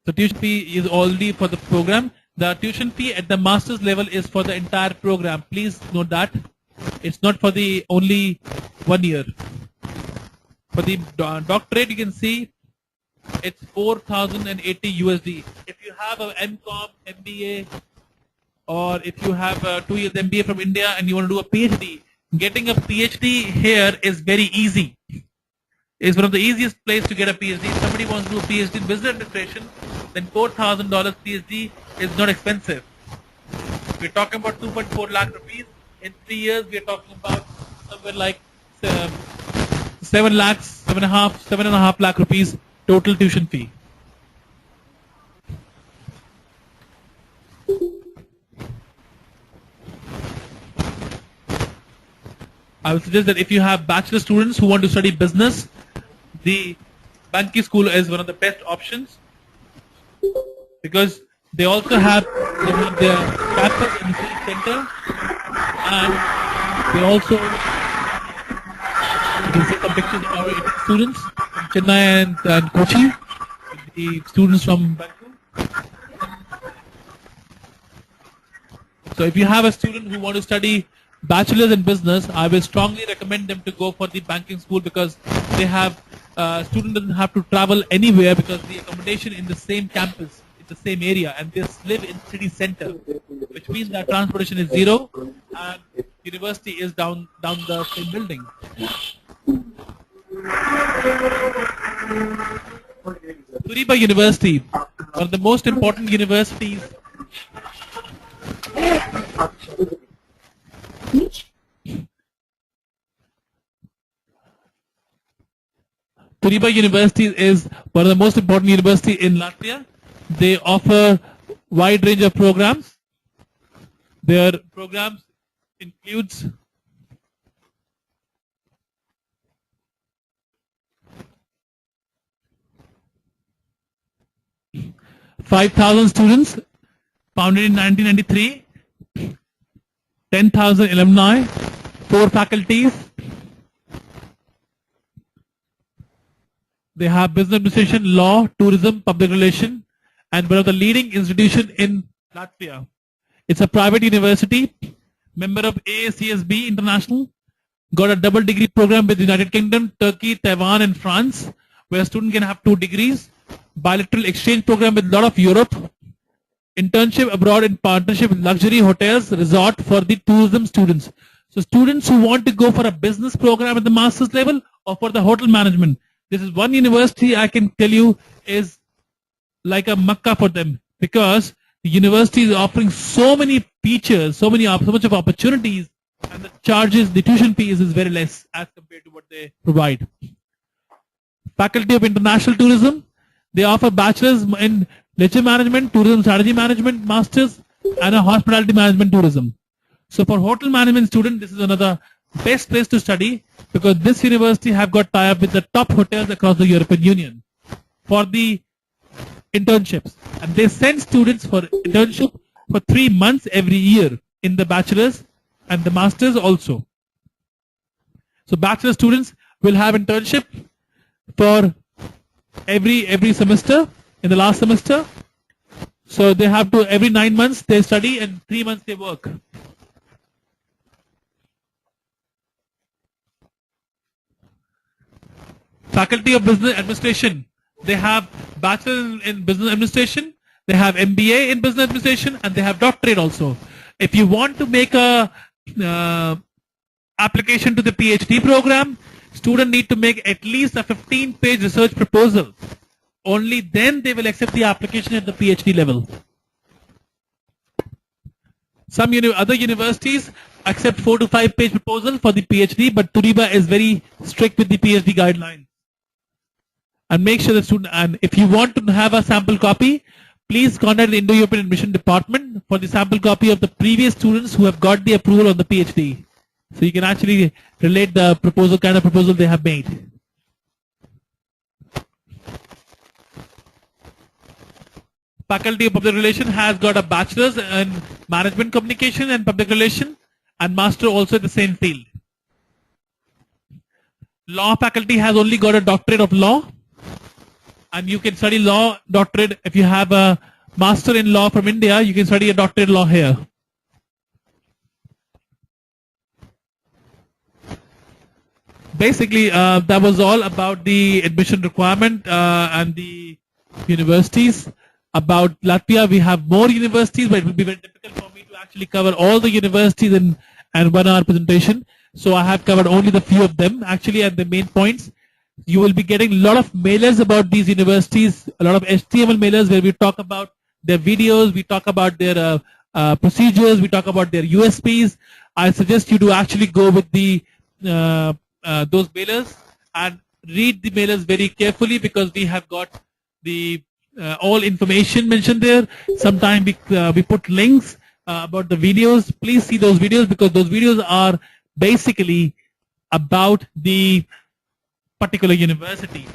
So tuition fee is already for the program. The tuition fee at the master's level is for the entire program. Please note that. It's not for the only 1 year. For the doctorate, you can see it's 4,080 USD. If you have a MCOM, MBA, or if you have 2 years MBA from India and you want to do a PhD, getting a PhD here is very easy. It's one of the easiest place to get a PhD. If somebody wants to do a PhD in business administration, then $4,000 PhD is not expensive. We're talking about 2.4 lakh rupees. In 3 years, we're talking about somewhere like 7 lakhs, 7.5 lakh rupees total tuition fee. I would suggest that if you have bachelor students who want to study business, the banking school is one of the best options because they also have their campus in the city center, and they also, you can see some pictures of our students from Chennai and Kochi, the students from Bangalore. So if you have a student who want to study bachelor's in business, I will strongly recommend them to go for the banking school because they have student doesn't have to travel anywhere because the accommodation in the same campus, in the same area, and they live in city center, which means that transportation is zero and university is down the same building. Turiba University, one of the most important universities. Turiba University is one of the most important universities in Latvia. They offer wide range of programs. Their programs includes $5,000 students, founded in 1993, 10,000 alumni, 4 faculties. They have business administration, law, tourism, public relation, and one of the leading institutions in Latvia. It's a private university, member of AACSB International, got a double degree program with the United Kingdom, Turkey, Taiwan, and France, where a student can have 2 degrees, bilateral exchange program with a lot of Europe, internship abroad in partnership with luxury hotels, resort for the tourism students. So students who want to go for a business program at the master's level or for the hotel management, this is one university I can tell you is like a Makkah for them because the university is offering so many features, so much of opportunities, and the charges, the tuition fees is very less as compared to what they provide. Faculty of International Tourism, they offer bachelor's in leisure management, tourism strategy management masters, and a hospitality management tourism. So for hotel management student, this is another best place to study because this university have got tie-up with the top hotels across the European Union for the internships. And they send students for internship for 3 months every year in the bachelor's and the master's also. So bachelor students will have internship for every semester in the last semester. So they have to every 9 months they study and 3 months they work. Faculty of Business Administration. They have Bachelor in Business Administration, they have MBA in Business Administration, and they have doctorate also. If you want to make a application to the PhD program, student need to make at least a 15-page research proposal. Only then they will accept the application at the PhD level. Some other universities accept 4 to 5 page proposal for the PhD, but Turiba is very strict with the PhD guidelines. And make sure the student, and if you want to have a sample copy, please contact the Indo-European Admission Department for the sample copy of the previous students who have got the approval on the PhD. So you can actually relate the proposal, kind of proposal they have made. Faculty of Public Relations has got a bachelor's in Management Communication and Public Relations and master also in the same field. Law faculty has only got a doctorate of law, and you can study law doctorate. If you have a master in law from India, you can study a doctorate law here. Basically, that was all about the admission requirement and the universities. About Latvia, we have more universities, but it will be very difficult for me to actually cover all the universities in 1 hour presentation. So I have covered only the few of them actually and the main points. You will be getting a lot of mailers about these universities, a lot of HTML mailers where we talk about their videos, we talk about their procedures, we talk about their USPs. I suggest you to actually go with the those mailers and read the mailers very carefully because we have got the all information mentioned there. Sometimes we put links about the videos. Please see those videos because those videos are basically about the particular university.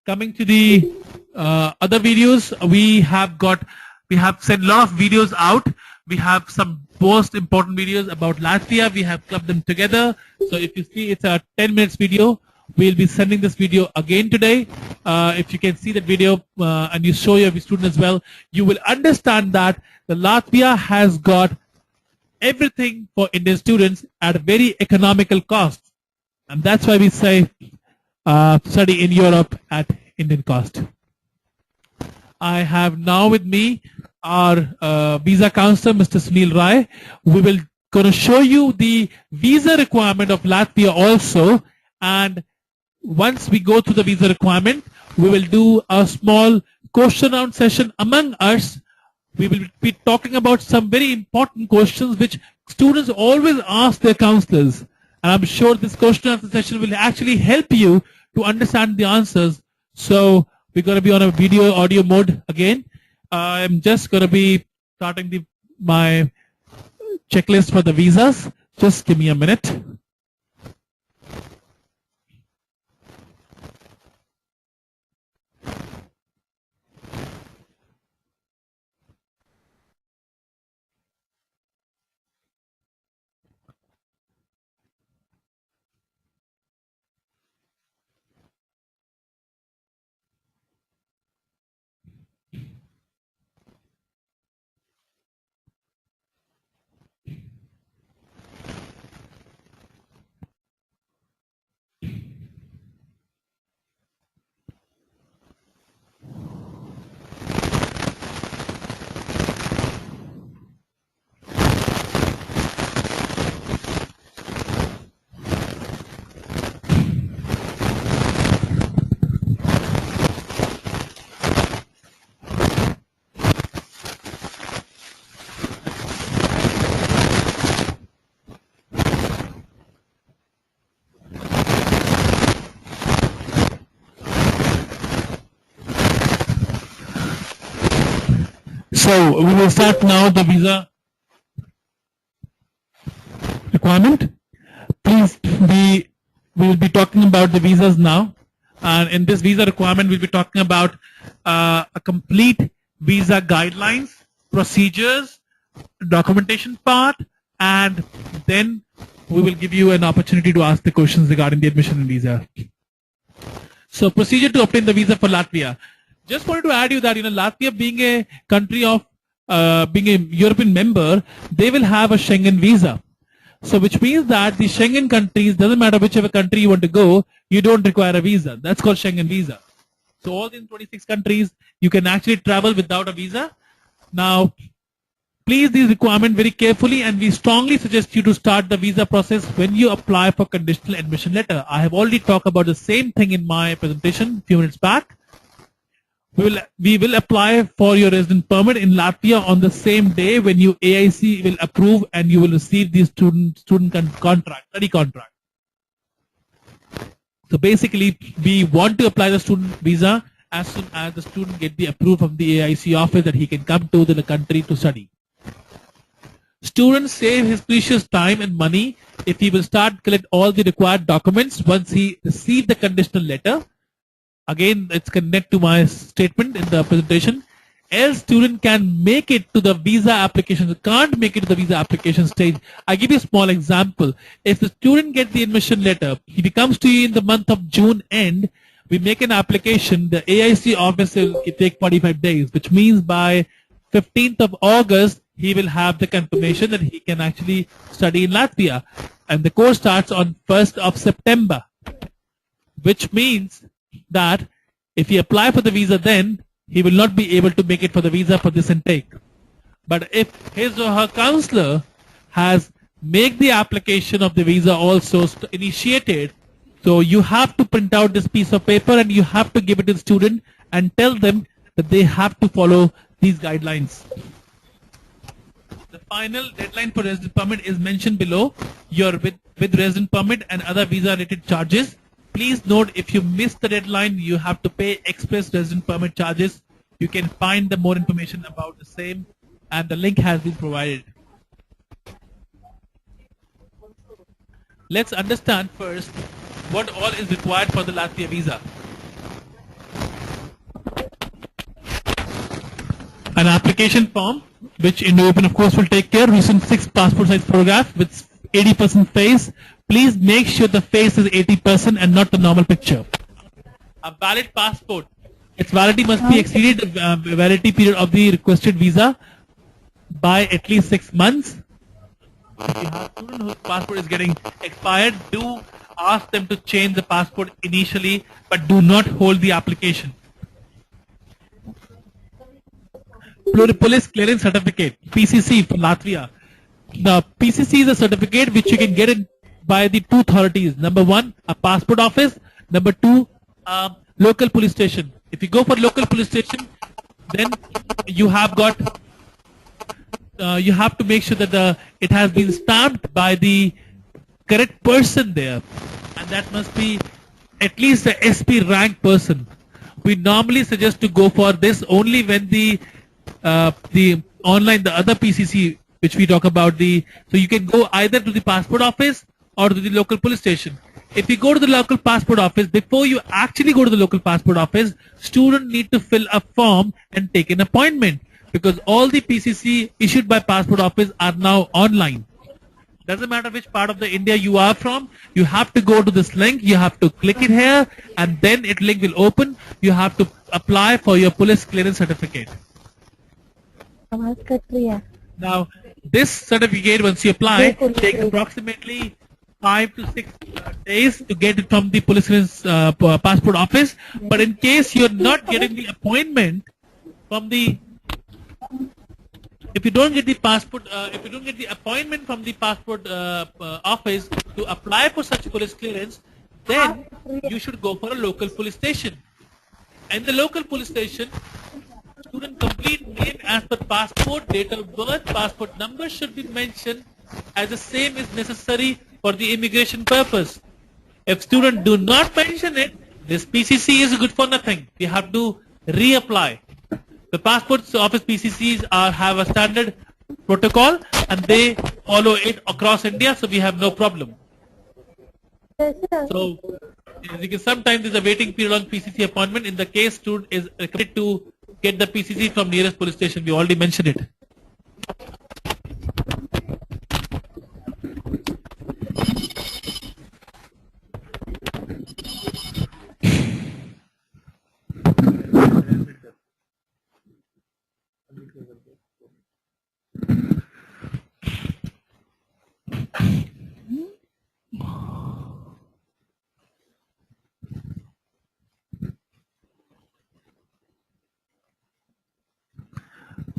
Coming to the other videos, we have sent a lot of videos out. We have some most important videos about Latvia. We have clubbed them together. So if you see, it's a 10 minutes video. We'll be sending this video again today. If you can see that video and you show your student as well, you will understand that the Latvia has got everything for Indian students at a very economical cost. And that's why we say study in Europe at Indian cost. I have now with me our visa counselor, Mr. Sunil Rai. We will going to show you the visa requirement of Latvia also. And once we go through the visa requirement, we will do a small question round session among us. We will be talking about some very important questions which students always ask their counselors. And I'm sure this question answer session will actually help you to understand the answers. So we're going to be on a video audio mode again. I'm just going to be starting my checklist for the visas. Just give me a minute. So we will start now the visa requirement. Please we will be talking about the visas now, and in this visa requirement we'll be talking about a complete visa guidelines, procedures, documentation part, and then we will give you an opportunity to ask the questions regarding the admission and visa. So procedure to obtain the visa for Latvia. Just wanted to add you that Latvia being a country of being a European member, they will have a Schengen visa. So which means that the Schengen countries, doesn't matter whichever country you want to go, you don't require a visa. That's called Schengen visa. So all in 26 countries, you can actually travel without a visa. Now, please these requirements very carefully, and we strongly suggest you to start the visa process when you apply for conditional admission letter. I have already talked about the same thing in my presentation a few minutes back. We will apply for your resident permit in Latvia on the same day when you AIC will approve, and you will receive the student contract, study contract. So basically, we want to apply the student visa as soon as the student get the approval from the AIC office that he can come to the country to study. Student save his precious time and money if he will start collect all the required documents once he receive the conditional letter. Again, it's connected to my statement in the presentation. Else student can make it to the visa application, can't make it to the visa application stage. I give you a small example. If the student gets the admission letter, he comes to you in the month of June end, we make an application, the AIC office will take 45 days, which means by 15th of August, he will have the confirmation that he can actually study in Latvia. And the course starts on 1st of September, which means that if he apply for the visa then, he will not be able to make it for the visa for this intake. But if his or her counselor has made the application of the visa also initiated, so you have to print out this piece of paper and you have to give it to the student and tell them that they have to follow these guidelines. The final deadline for resident permit is mentioned below. Your with resident permit and other visa related charges. Please note, if you miss the deadline, you have to pay express resident permit charges. You can find the more information about the same, and the link has been provided. Let's understand first what all is required for the Latvia visa. An application form, which Indo-Open of course will take care. Recent 6 passport size photograph with 80% face. Please make sure the face is 80% and not the normal picture. A valid passport. Its validity must be exceeded the validity period of the requested visa by at least 6 months. If you have a student whose passport is getting expired, do ask them to change the passport initially, but do not hold the application. Police Clearance Certificate, PCC for Latvia. The PCC is a certificate which you can get in by the 2 authorities. Number 1, a passport office. Number 2, local police station. If you go for local police station, then you have got you have to make sure that it has been stamped by the correct person there, and that must be at least a SP rank person. We normally suggest to go for this only when the online, the other PCC which we talk about, so you can go either to the passport office or to the local police station. If you go to the local passport office, before you actually go to the local passport office, student need to fill a form and take an appointment, because all the PCC issued by passport office are now online. Doesn't matter which part of the India you are from, you have to go to this link, you have to click it here, and then it link will open. You have to apply for your police clearance certificate. Now, this certificate, once you apply, takes approximately 5 to 6 days to get it from the police clearance passport office. But in case you're not getting the appointment from the, if you don't get the passport, if you don't get the appointment from the passport office to apply for such police clearance, then you should go for a local police station. And the local police station, student complete name as per passport, date of birth, passport number should be mentioned, as the same is necessary for the immigration purpose. If student do not mention it, this PCC is good for nothing. You have to reapply. The passport office PCCs have a standard protocol and they follow it across India, so we have no problem. So, as you can, sometimes there's a waiting period on PCC appointment. In the case student is required to get the PCC from nearest police station. We already mentioned it.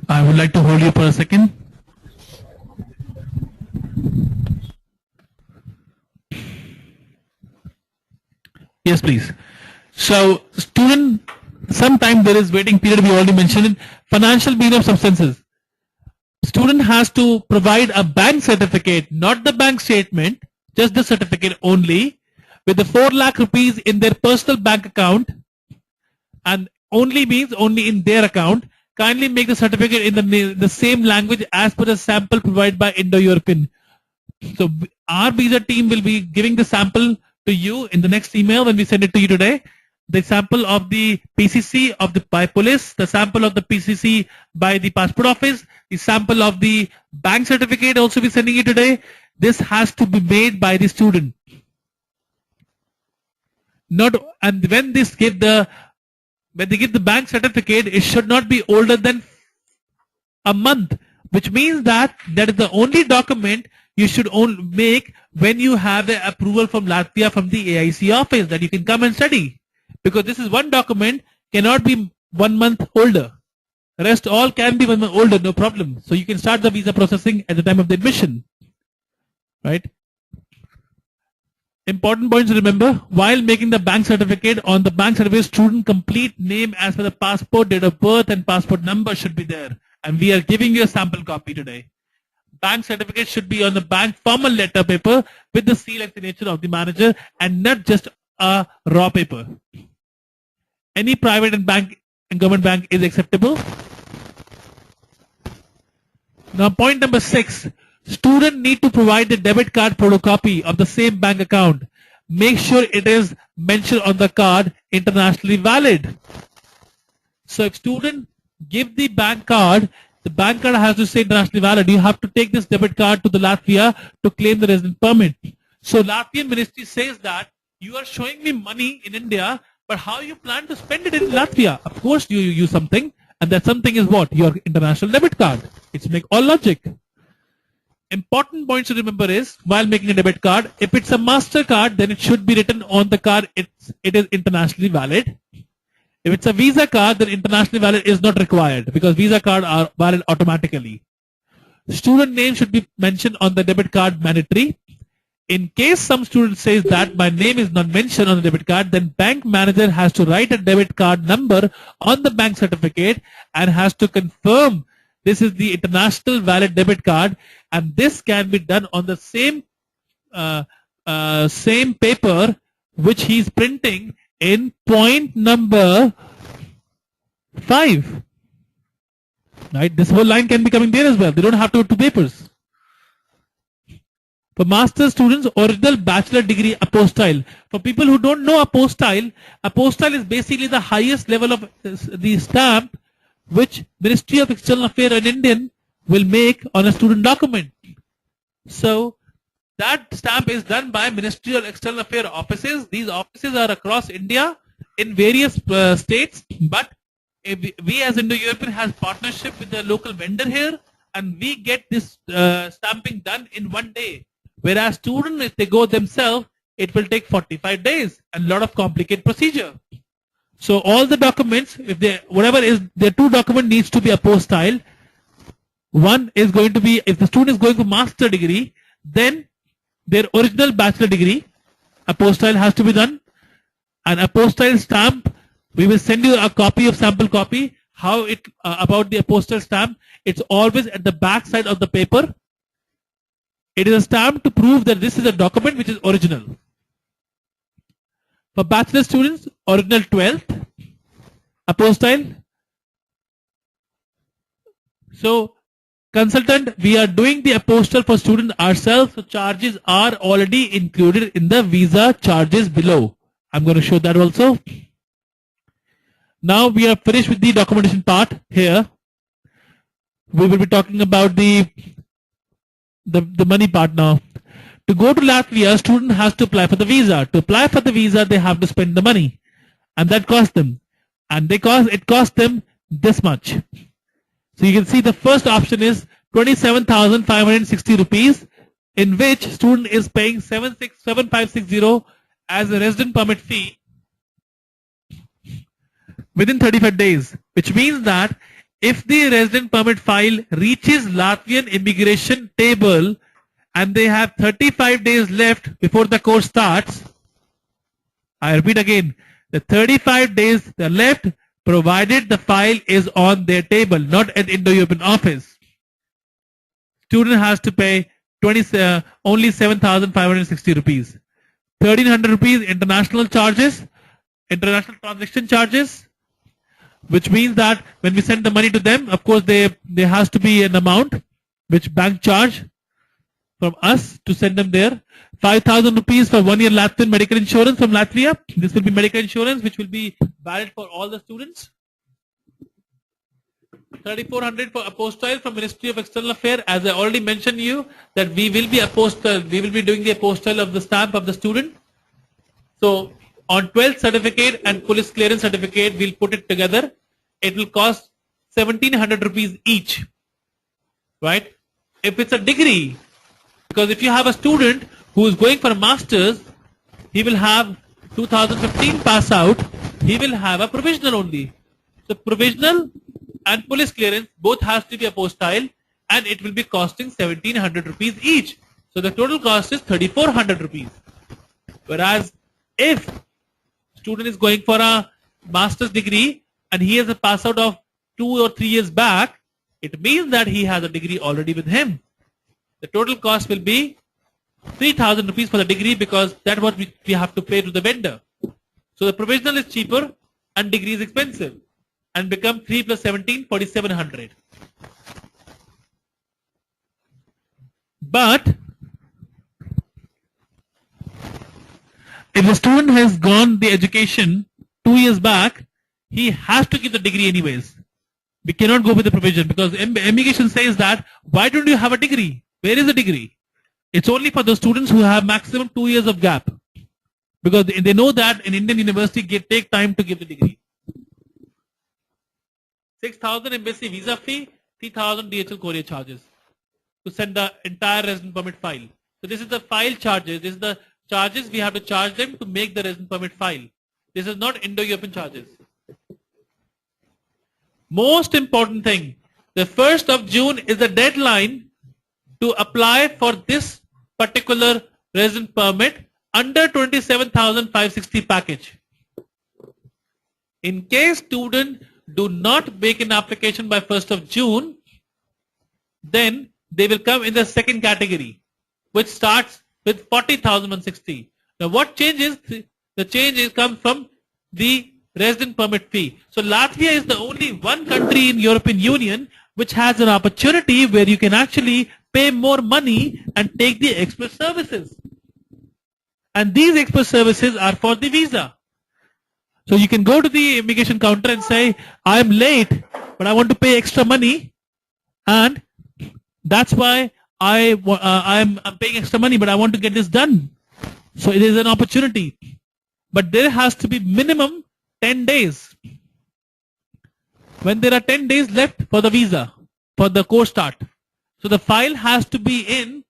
I would like to hold you for a second. Yes, please. So, student, sometime there is waiting period, we already mentioned it. Financial mean of substances. Student has to provide a bank certificate, not the bank statement, just the certificate only, with the 4 lakh rupees in their personal bank account, and only means only in their account. Kindly make the certificate in the same language as per the sample provided by Indo-European. So our visa team will be giving the sample to you in the next email when we send it to you today. The sample of the PCC by police, the sample of the PCC by the passport office, the sample of the bank certificate also be sending you today. This has to be made by the student. And when they give the bank certificate, it should not be older than a month, which means that is the only document you should make when you have the approval from Latvia from the AIC office that you can come and study. Because this is one document, cannot be 1 month older. Rest all can be 1 month older, no problem. So you can start the visa processing at the time of the admission. Right? Important points to remember, while making the bank certificate, on the bank certificate, student complete name as per the passport, date of birth and passport number should be there. And we are giving you a sample copy today. Bank certificate should be on the bank formal letter paper with the seal and signature of the manager and not just a raw paper. Any private and government bank is acceptable. Now point number 6. Student need to provide the debit card photocopy of the same bank account. Make sure it is mentioned on the card internationally valid. So if student give the bank card has to say internationally valid. You have to take this debit card to the Latvia to claim the resident permit. So Latvian ministry says that you are showing me money in India, but how you plan to spend it in Latvia? Of course you use something, and that something is what? Your international debit card. It's make all logic. Important points to remember is, while making a debit card, if it's a MasterCard, then it should be written on the card it is internationally valid. If it's a Visa card, then internationally valid is not required because Visa card are valid automatically. Student name should be mentioned on the debit card mandatory. In case some student says that my name is not mentioned on the debit card, then bank manager has to write a debit card number on the bank certificate and has to confirm this is the international valid debit card, and this can be done on the same paper which he is printing in point number 5. Right? This whole line can be coming there as well. They don't have to go to papers. For master students, original bachelor degree apostille. For people who don't know apostille is basically the highest level of the stamp which Ministry of External Affairs in Indian will make on a student document. So that stamp is done by Ministry of External Affairs offices. These offices are across India in various states, but we as Indo-European has partnership with the local vendor here, and we get this stamping done in 1 day. Whereas students, if they go themselves, it will take 45 days and a lot of complicated procedure. So all the documents, if they whatever is their 2 document needs to be apostille. One is going to be, if the student is going for master degree, then their original bachelor degree apostille has to be done. An apostille stamp, we will send you a copy of sample copy. How it about the apostille stamp? It's always at the back side of the paper. It is a stamp to prove that this is a document which is original. For bachelor students, original 12th, apostille, So, consultant, we are doing the apostille for student ourselves, so charges are already included in the visa charges below. I'm going to show that also. Now we are finished with the documentation part here. We will be talking about the money part now. To go to Latvia, student has to apply for the visa. To apply for the visa, they have to spend the money, and that costs them. And it costs them this much. So you can see the first option is 27,560 rupees, in which student is paying 7560 as a resident permit fee within 35 days, which means that if the resident permit file reaches Latvian immigration table and they have 35 days left before the course starts, I repeat again, the 35 days are left provided the file is on their table, not at Indo-European office. Student has to pay only 7,560 rupees. 1,300 rupees international charges, international transaction charges, which means that when we send the money to them, of course, there has to be an amount which bank charge from us to send them there. 5,000 rupees for 1 year Latvian medical insurance from Latvia. This will be medical insurance which will be valid for all the students. 3,400 for apostille from Ministry of External Affairs. As I already mentioned you that we will be doing the apostille of the stamp of the student. So on 12th certificate and police clearance certificate, we'll put it together. It will cost 1,700 rupees each, right? If it's a degree, because if you have a student who is going for a master's, he will have 2015 pass out, he will have a provisional only. So provisional and police clearance both has to be apostille, and it will be costing 1,700 rupees each. So the total cost is 3,400 rupees. Whereas if student is going for a master's degree and he has a pass out of 2 or 3 years back, it means that he has a degree already with him. The total cost will be 3,000 rupees for the degree, because that's what we have to pay to the vendor. So the provisional is cheaper and degree is expensive, and become 3 plus 17, 4,700. But if the student has gone the education 2 years back, he has to give the degree anyways. We cannot go with the provision, because immigration says that, why don't you have a degree? Where is the degree? It's only for the students who have maximum 2 years of gap, because they know that in Indian university take time to give the degree. 6,000 embassy visa fee, 3,000 DHL courier charges to send the entire resident permit file. So this is the file charges. This is the charges we have to charge them to make the resident permit file. This is not Indo-European charges. Most important thing, the 1st of June is the deadline to apply for this particular resident permit under 27,560 package. In case student do not make an application by 1st of June, then they will come in the second category, which starts with 40,160. Now what changes? The changes come from the resident permit fee. So Latvia is the only one country in European Union which has an opportunity where you can actually pay more money and take the express services. And these express services are for the visa. So you can go to the immigration counter and say, I am late, but I want to pay extra money, and that's why I'm paying extra money, but I want to get this done. So it is an opportunity. But there has to be minimum 10 days. When there are 10 days left for the visa, for the course start. So the file has to be in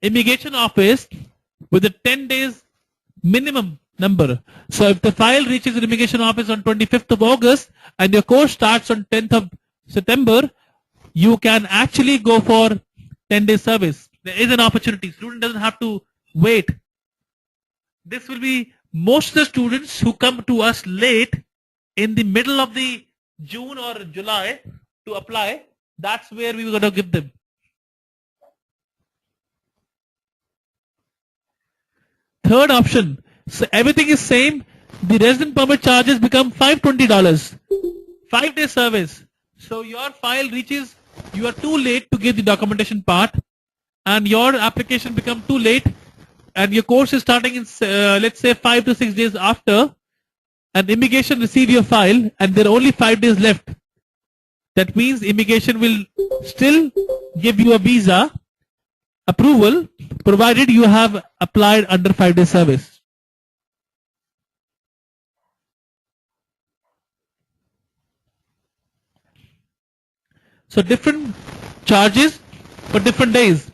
immigration office with a 10 days minimum number. So if the file reaches the immigration office on 25th of August and your course starts on 10th of September, you can actually go for 10 days service. There is an opportunity. Student doesn't have to wait. This will be most of the students who come to us late in the middle of the June or July to apply. That's where we were going to give them. Third option. So everything is same. The resident permit charges become $520. 5 day service. So your file reaches you are too late to give the documentation part, and your application become too late, and your course is starting in let's say 5 to 6 days after, and immigration receive your file, and there are only 5 days left. That means immigration will still give you a visa approval, provided you have applied under 5-day service. So different charges for different days.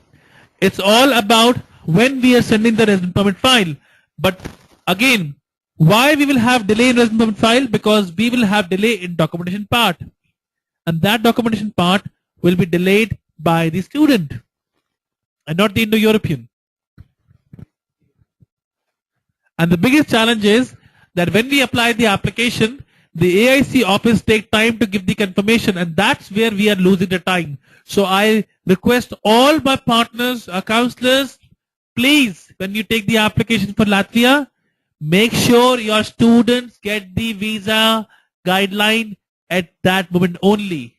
It's all about when we are sending the resident permit file. But again, why we will have delay in resident permit file? Because we will have delay in documentation part. And that documentation part will be delayed by the student and not the Indo-European. And the biggest challenge is that when we apply the application, the AIC office take time to give the confirmation, and that's where we are losing the time. So I request all my partners, counselors, please, when you take the application for Latvia, make sure your students get the visa guideline at that moment only.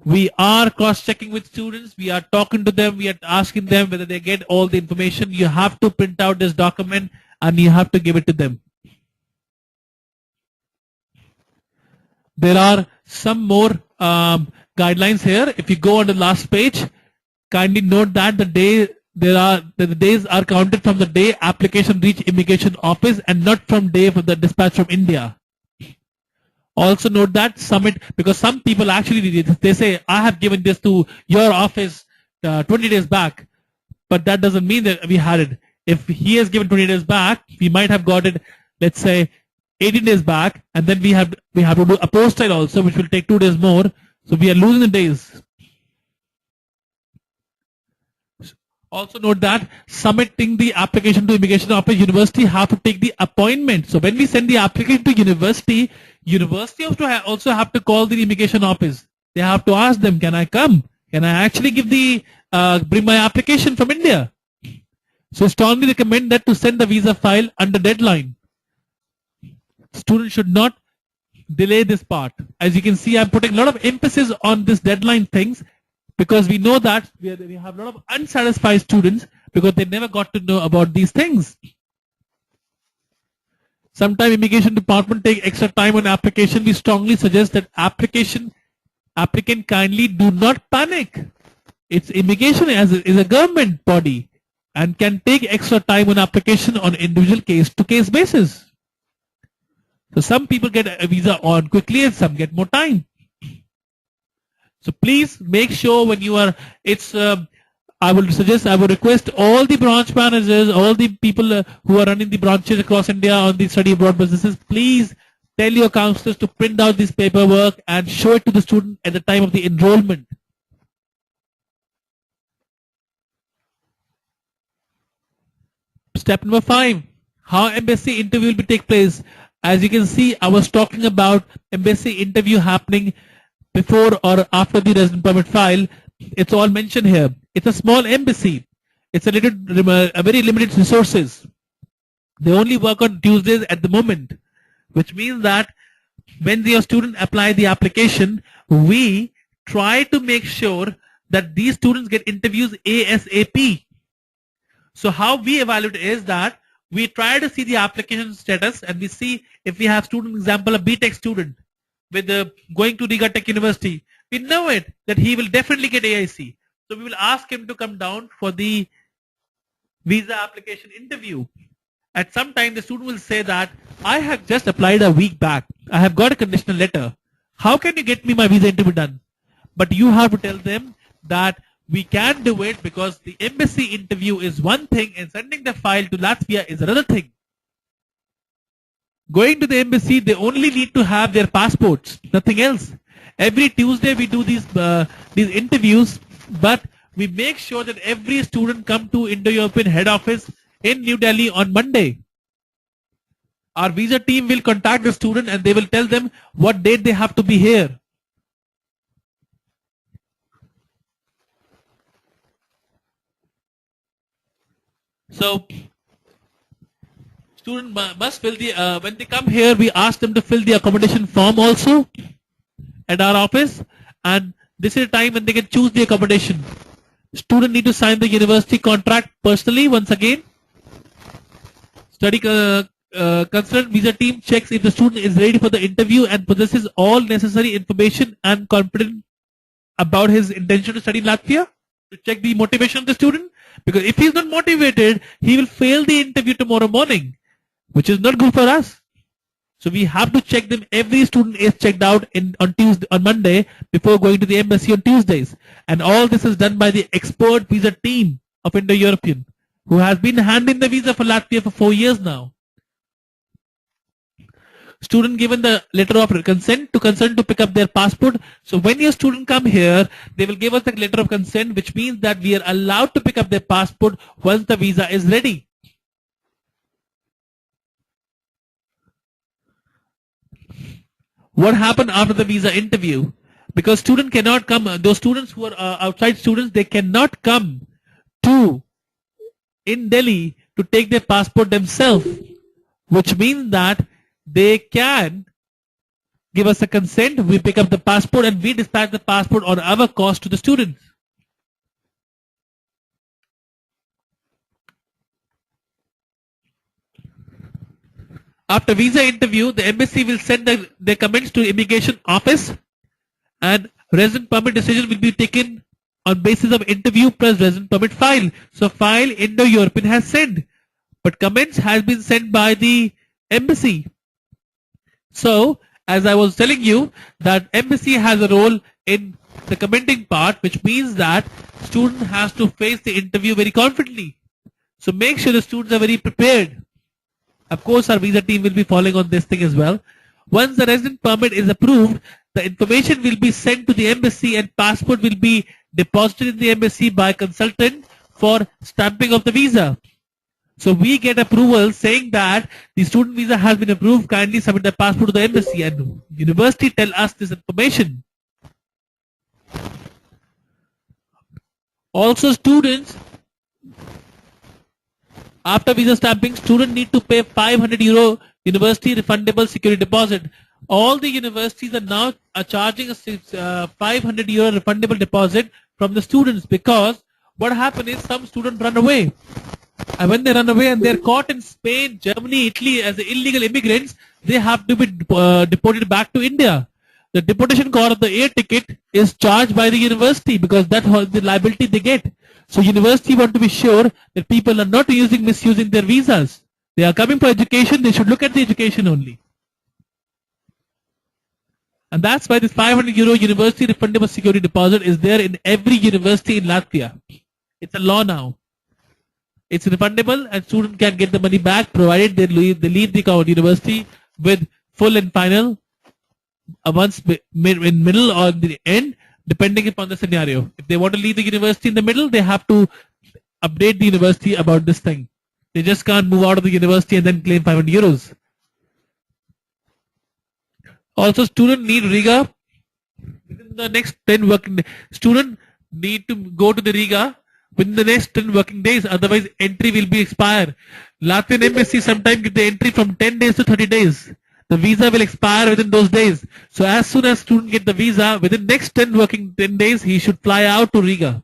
We are cross-checking with students. We are talking to them. We are asking them whether they get all the information. You have to print out this document and you have to give it to them. There are some more guidelines here. If you go on the last page, kindly note that the days are counted from the day application reach immigration office and not from day of the dispatch from India. Also note that submit, because some people actually, they say, I have given this to your office 20 days back, but that doesn't mean that we had it. If he has given 20 days back, we might have got it, let's say, 18 days back, and then we have to do apostille also, which will take 2 days more. So we are losing the days. Also note that submitting the application to immigration office, university have to take the appointment. So when we send the application to university also have to call the immigration office. They have to ask them, can I come? Can I actually give bring my application from India? So strongly recommend that to send the visa file under deadline. Students should not delay this part. As you can see, I'm putting a lot of emphasis on this deadline things, because we know that we have a lot of unsatisfied students because they never got to know about these things. Sometimes immigration department take extra time on application. We strongly suggest that applicant kindly do not panic. It's immigration is a government body and can take extra time on application on individual case-to-case basis. So some people get a visa on quickly and some get more time. So please make sure when you are, I would request all the branch managers, all the people who are running the branches across India on the study abroad businesses, please tell your counselors to print out this paperwork and show it to the student at the time of the enrollment. Step number 5, how embassy interview will take place. As you can see, I was talking about embassy interview happening before or after the resident permit file. It's all mentioned here. It's a small embassy. It's a very limited resources. They only work on Tuesdays at the moment, which means that when your student apply the application, we try to make sure that these students get interviews ASAP. So how we evaluate is that we try to see the application status and we see if we have student, example, a BTech student with going to Riga Tech University. We know it that he will definitely get AIC. So we will ask him to come down for the visa application interview. At some time the student will say that I have just applied a week back. I have got a conditional letter. How can you get me my visa interview done? But you have to tell them that we can do it because the embassy interview is one thing and sending the file to Latvia is another thing. Going to the embassy, they only need to have their passports, nothing else. Every Tuesday we do these interviews, but we make sure that every student come to Indo-European head office in New Delhi on Monday. Our visa team will contact the student and they will tell them what date they have to be here. So student must fill the, when they come here, we ask them to fill the accommodation form also at our office, and This is a time when they can choose the accommodation. Student need to sign the university contract personally once again. Study concerned visa team checks if the student is ready for the interview and possesses all necessary information and confident about his intention to study in Latvia. To check the motivation of the student, because if he is not motivated, he will fail the interview tomorrow morning, which is not good for us. So we have to check them. Every student is checked out on Monday before going to the embassy on Tuesdays, and all this is done by the expert visa team of Indo-European, who has been handling the visa for Latvia for 4 years now. Student given the letter of consent to pick up their passport. So when your student come here, they will give us the letter of consent, which means that we are allowed to pick up their passport once the visa is ready. What happened after the visa interview? Because student cannot come, those students who are outside students, they cannot come in Delhi to take their passport themselves, which means that they can give us a consent, we pick up the passport and we dispatch the passport on our cost to the students. After visa interview, the embassy will send their comments to immigration office, and resident permit decision will be taken on basis of interview plus resident permit file. So file Indo-European has sent, but comments has been sent by the embassy. So, as I was telling you, that embassy has a role in the commenting part, which means that student has to face the interview very confidently. So make sure the students are very prepared. Of course, our visa team will be following on this thing as well. Once the resident permit is approved, the information will be sent to the embassy and passport will be deposited in the embassy by consultant for stamping of the visa. So we get approval saying that the student visa has been approved, kindly submit the passport to the embassy, and university tell us this information. Also students, after visa stamping, student need to pay €500 university refundable security deposit. All the universities are now charging a €500 refundable deposit from the students, because what happened is some students run away. And when they run away and they're caught in Spain, Germany, Italy as illegal immigrants, they have to be deported back to India. The deportation cost of the air ticket is charged by the university, because that's the liability they get. So university want to be sure that people are not misusing their visas. They are coming for education, they should look at the education only. And that's why this €500 university refundable security deposit is there in every university in Latvia. It's a law now. It's refundable and student can get the money back provided they leave the university with full and final, once in middle or the end, depending upon the scenario. If they want to leave the university in the middle, they have to update the university about this thing. They just can't move out of the university and then claim €500. Also, student need Riga within the next 10 working days. Student need to go to the Riga within the next 10 working days, otherwise entry will be expired. Latvian embassy sometimes give the entry from 10 days to 30 days. The visa will expire within those days. So as soon as student get the visa, within next 10 days, he should fly out to Riga.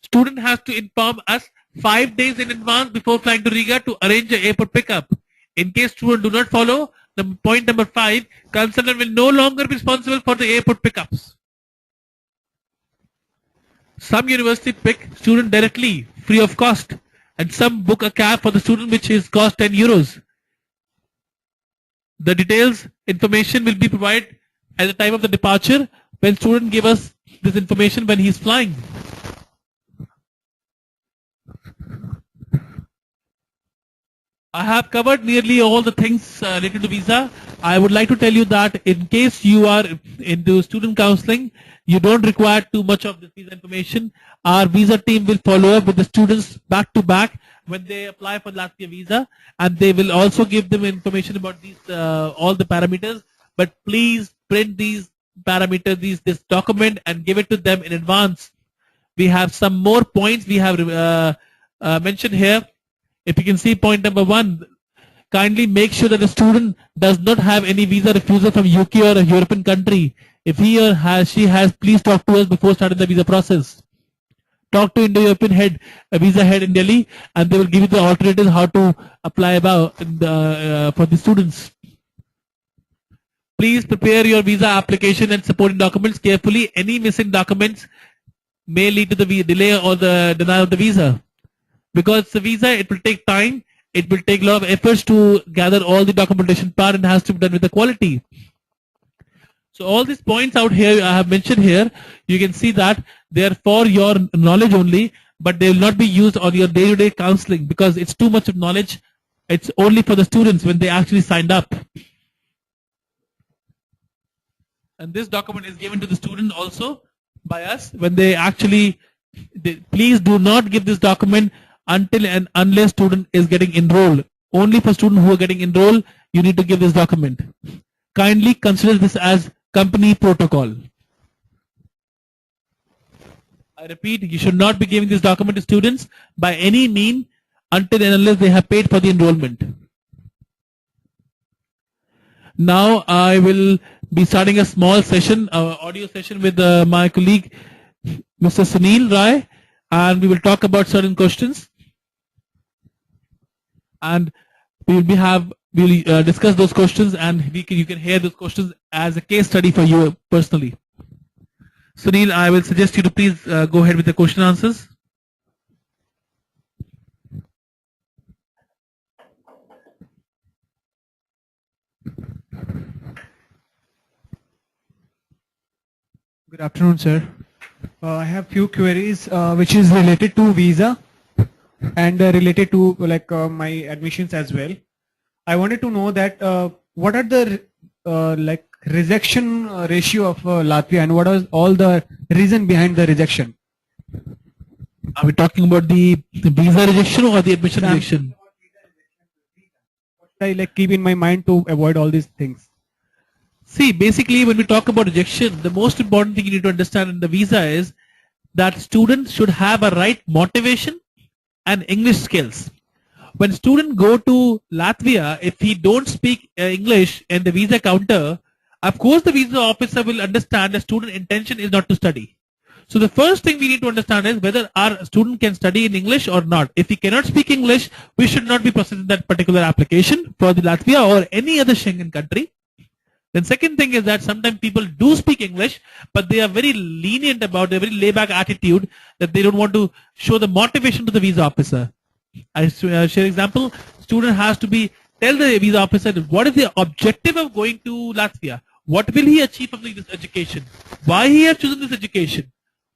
Student has to inform us 5 days in advance before flying to Riga to arrange an airport pickup. In case student do not follow, point number 5, consultant will no longer be responsible for the airport pickups. Some university pick student directly, free of cost, and some book a cab for the student which is cost €10. The details, information will be provided at the time of the departure when student give us this information when he is flying. I have covered nearly all the things related to visa. I would like to tell you that in case you are into student counseling, you don't require too much of this visa information. Our visa team will follow up with the students back to back when they apply for Latvia visa, and they will also give them information about these all the parameters. But please print these parameters, this document, and give it to them in advance. We have some more points we have mentioned here. If you can see point number 1, kindly make sure that the student does not have any visa refusal from UK or a European country. If he or she has, please talk to us before starting the visa process. Talk to Indo-European head, a visa head in Delhi, and they will give you the alternatives how to apply for the students. Please prepare your visa application and supporting documents carefully. Any missing documents may lead to the delay or the denial of the visa. Because the visa, it will take time. It will take a lot of efforts to gather all the documentation part and has to be done with the quality. So all these points out here I have mentioned here, you can see that they are for your knowledge only, but they will not be used on your day-to-day counseling because it's too much of knowledge. It's only for the students when they actually signed up. And this document is given to the student also by us when they actually, please do not give this document until and unless student is getting enrolled. Only for students who are getting enrolled, you need to give this document. Kindly consider this as company protocol. I repeat, you should not be giving this document to students by any means until and unless they have paid for the enrollment. Now I will be starting a small session, audio session with my colleague, Mr. Sunil Rai, and we will talk about certain questions. And we will discuss those questions, and you can hear those questions as a case study for you personally. Sunil, I will suggest you to please go ahead with the question answers. Good afternoon, sir. I have few queries which is related to visa and related to my admissions as well. I wanted to know that what are the rejection ratio of Latvia, and what is all the reason behind the rejection? Are we talking about the visa rejection or the admission rejection? What should I keep in my mind to avoid all these things? See, basically, when we talk about rejection, the most important thing you need to understand in the visa is that students should have a right motivation and English skills. When students go to Latvia, if he don't speak English in the visa counter, of course the visa officer will understand the student intention is not to study. So the first thing we need to understand is whether our student can study in English or not. If he cannot speak English, we should not be processing that particular application for the Latvia or any other Schengen country. Then second thing is that sometimes people do speak English, but they are very lenient about their very layback attitude that they don't want to show the motivation to the visa officer. I share example, student has to tell the visa officer what is the objective of going to Latvia. What will he achieve from this education? Why he has chosen this education?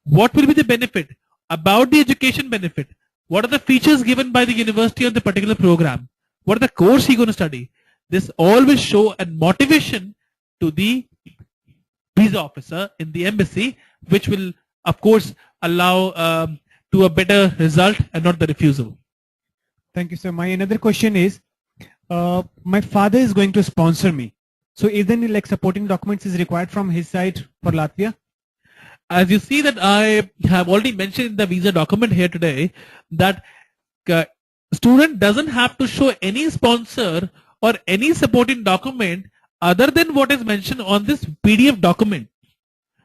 What will be the benefit? About the education benefit. What are the features given by the university on the particular program? What are the course he going to study? This all will show a motivation to the visa officer in the embassy, which will of course allow to a better result and not the refusal. Thank you, sir. My another question is, my father is going to sponsor me. So is there any supporting documents is required from his side for Latvia? As you see that I have already mentioned in the visa document here today that student doesn't have to show any sponsor or any supporting document other than what is mentioned on this PDF document.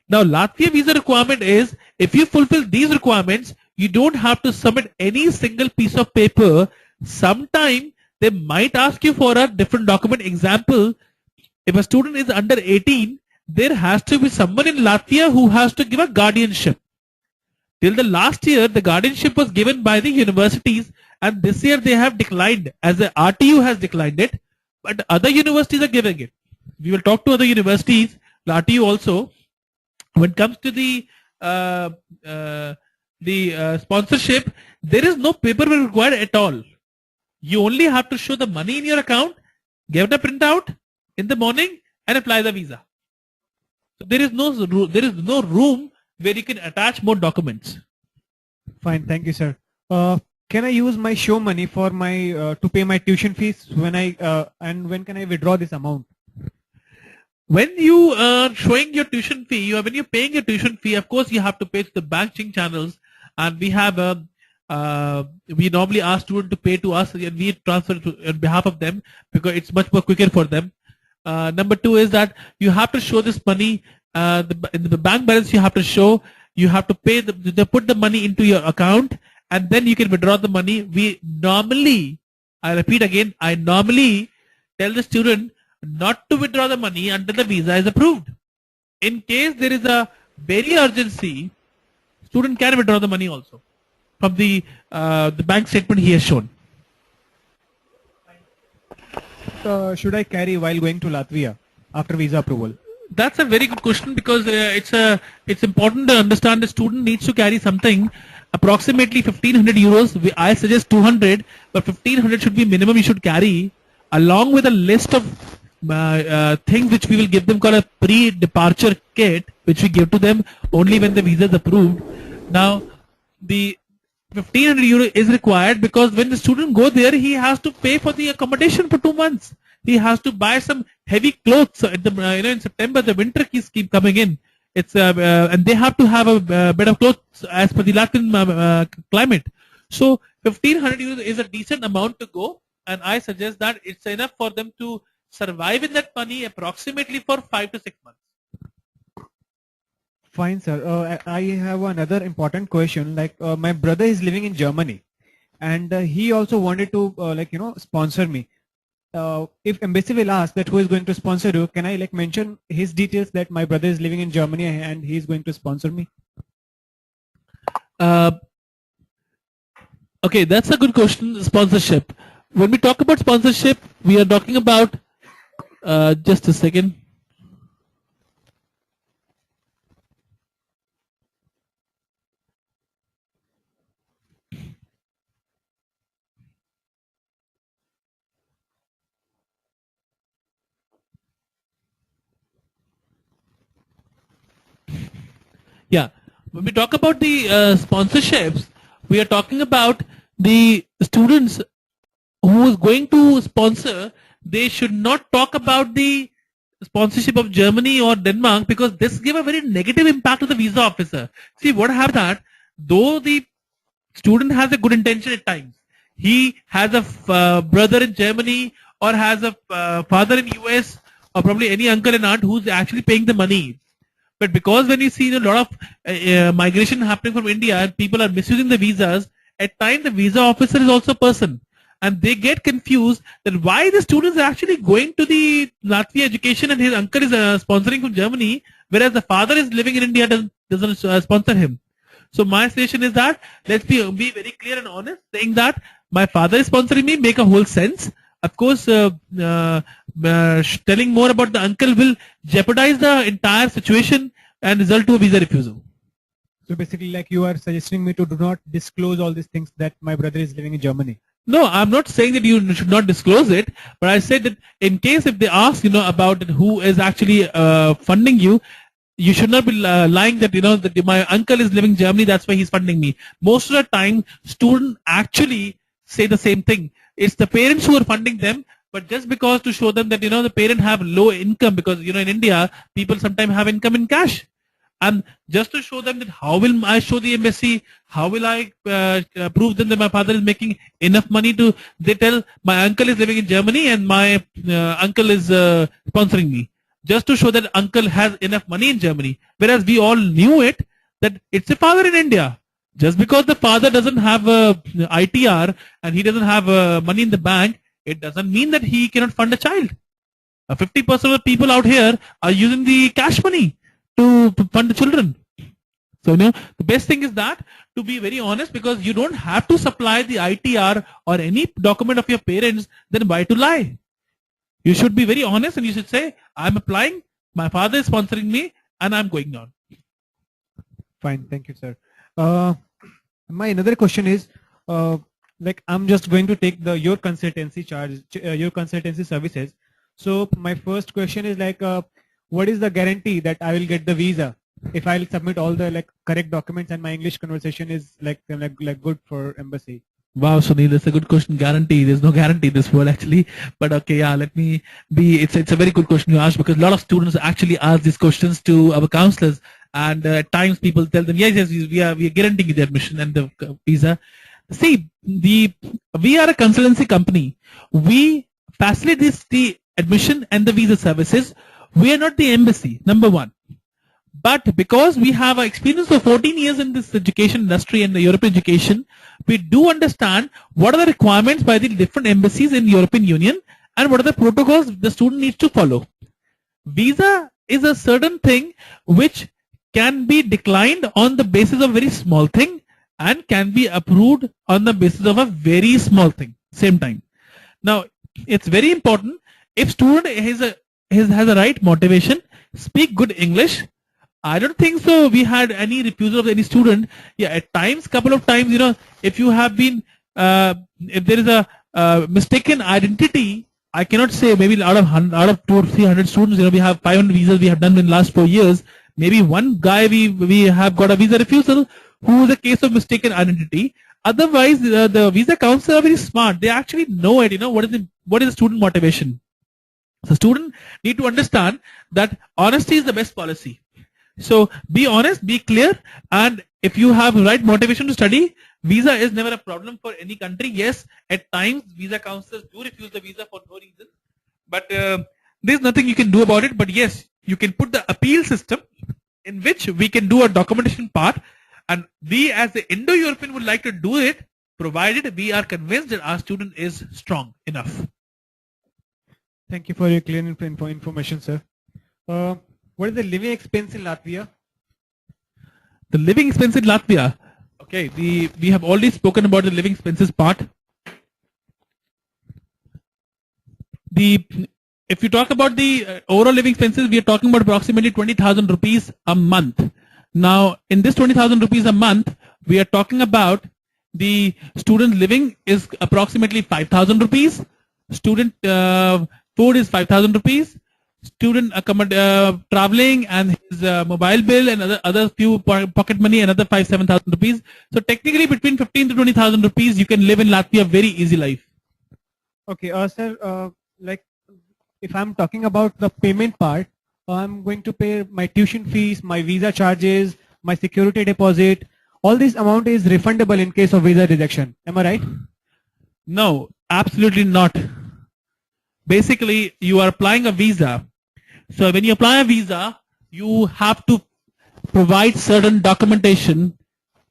Now Latvia visa requirement is, if you fulfill these requirements, you don't have to submit any single piece of paper. Sometime they might ask you for a different document. Example, if a student is under 18, there has to be someone in Latvia who has to give a guardianship. Till the last year, the guardianship was given by the universities, and this year they have declined, as the RTU has declined it, but other universities are giving it. We will talk to other universities, RTU also. When it comes to the sponsorship, there is no paperwork required at all. You only have to show the money in your account, give it a printout in the morning, and apply the visa. So there is no room where you can attach more documents. Fine, thank you, sir. Can I use my show money for my to pay my tuition fees and when can I withdraw this amount? When you are showing your tuition fee, when you're paying your tuition fee, of course you have to pay to the banking channels, and we have we normally ask students to pay to us, and we transfer on behalf of them because it's much more quicker for them. Number two is that you have to show this money the bank balance you have to show, you have to pay they put the money into your account, and then you can withdraw the money. We normally, I repeat again, I normally tell the student not to withdraw the money until the visa is approved. In case there is a very urgency, student can withdraw the money also from the bank statement he has shown. Should I carry while going to Latvia after visa approval? That's a very good question, because it's important to understand the student needs to carry something, approximately 1500 euros. I suggest 200, but 1500 should be minimum you should carry, along with a list of things which we will give them, called a pre-departure kit, which we give to them only when the visa is approved. Now, the 1500 euro is required because when the student go there, he has to pay for the accommodation for 2 months. He has to buy some heavy clothes. So at the, in September, the winter keep coming in. It's and they have to have a bed of clothes as per the Latvian climate. So 1500 euros is a decent amount to go, and I suggest that it's enough for them to survive in that money approximately for 5 to 6 months. Fine, sir. I have another important question. Like my brother is living in Germany, and he also wanted to sponsor me. If embassy will ask that who is going to sponsor you, can I mention his details that my brother is living in Germany and he is going to sponsor me? Okay, that's a good question. Sponsorship. When we talk about sponsorship, we are talking about just a second. Yeah, when we talk about the sponsorships, we are talking about the students who is going to sponsor. They should not talk about the sponsorship of Germany or Denmark, because this give a very negative impact to the visa officer. See, what happens that though the student has a good intention at times, he has a brother in Germany or has a father in US, or probably any uncle and aunt who's actually paying the money. But because when you see a lot of migration happening from India and people are misusing the visas, at times the visa officer is also a person. And they get confused that why the student is actually going to the Latvia education and his uncle is sponsoring from Germany, whereas the father is living in India, doesn't sponsor him. So my suggestion is that let's be very clear and honest, saying that my father is sponsoring me make a whole sense. Of course, telling more about the uncle will jeopardize the entire situation and result to a visa refusal. So basically, you are suggesting me to do not disclose all these things that my brother is living in Germany. No, I'm not saying that you should not disclose it, but I said that in case if they ask, about who is actually funding you, you should not be lying that, that my uncle is living in Germany, that's why he's funding me. Most of the time, students actually say the same thing. It's the parents who are funding them, but just because to show them that, the parent have low income, because, in India, people sometimes have income in cash. And just to show them that how will I show the embassy, how will I prove them that my father is making enough money to, they tell my uncle is living in Germany and my uncle is sponsoring me. Just to show that uncle has enough money in Germany. Whereas we all knew it, that it's a father in India. Just because the father doesn't have a ITR and he doesn't have money in the bank, it doesn't mean that he cannot fund a child. 50% of the people out here are using the cash money to fund the children. So, the best thing is that to be very honest, because you don't have to supply the ITR or any document of your parents, then why to lie? You should be very honest and you should say, I'm applying, my father is sponsoring me, and I'm going on. Fine, thank you, sir. My another question is, I'm just going to take your consultancy charge, your consultancy services. So my first question is what is the guarantee that I will get the visa if I'll submit all the correct documents and my English conversation is good for embassy? Wow, Sunil, that's a good question. Guarantee. There's no guarantee in this world actually. But okay, yeah, let me be, it's a very good question you asked, because a lot of students actually ask these questions to our counselors, and at times people tell them, yes, we are guaranteeing the admission and the visa. See, we are a consultancy company. We facilitate the admission and the visa services. We are not the embassy, number one. But because we have experience of 14 years in this education industry and the European education, we do understand what are the requirements by the different embassies in European Union and what are the protocols the student needs to follow. Visa is a certain thing which can be declined on the basis of a very small thing and can be approved on the basis of a very small thing, same time. Now, it's very important if student has a right motivation, speak good English. I don't think so we had any refusal of any student. Yeah, at times, couple of times, if you have been, if there is a mistaken identity, I cannot say maybe out of 200 or 300 students, we have 500 visas we have done in the last 4 years. Maybe one guy we have got a visa refusal who is a case of mistaken identity. Otherwise, the visa counselors are very smart. They actually know it. What is the student motivation. So student need to understand that honesty is the best policy. So be honest, be clear, and if you have right motivation to study, visa is never a problem for any country. Yes, at times visa counselors do refuse the visa for no reason, but there's nothing you can do about it. But yes, you can put the appeal system in which we can do a documentation part, and we as the Indo-European would like to do it, provided we are convinced that our student is strong enough. Thank you for your clear information, sir. What is the living expense in Latvia? The living expense in Latvia. Okay, we have already spoken about the living expenses part. If you talk about the overall living expenses, we are talking about approximately 20,000 rupees a month. Now, in this 20,000 rupees a month, we are talking about the student living is approximately 5,000 rupees. Student food is 5,000 rupees. Student traveling and his mobile bill and other few pocket money, another 5,000-7,000 rupees. So technically between 15 to 20,000 rupees, you can live in Latvia very easy life. Okay, sir, like if I'm talking about the payment part, I'm going to pay my tuition fees, my visa charges, my security deposit. All this amount is refundable in case of visa rejection. Am I right? No, absolutely not. Basically, you are applying a visa. So when you apply a visa, you have to provide certain documentation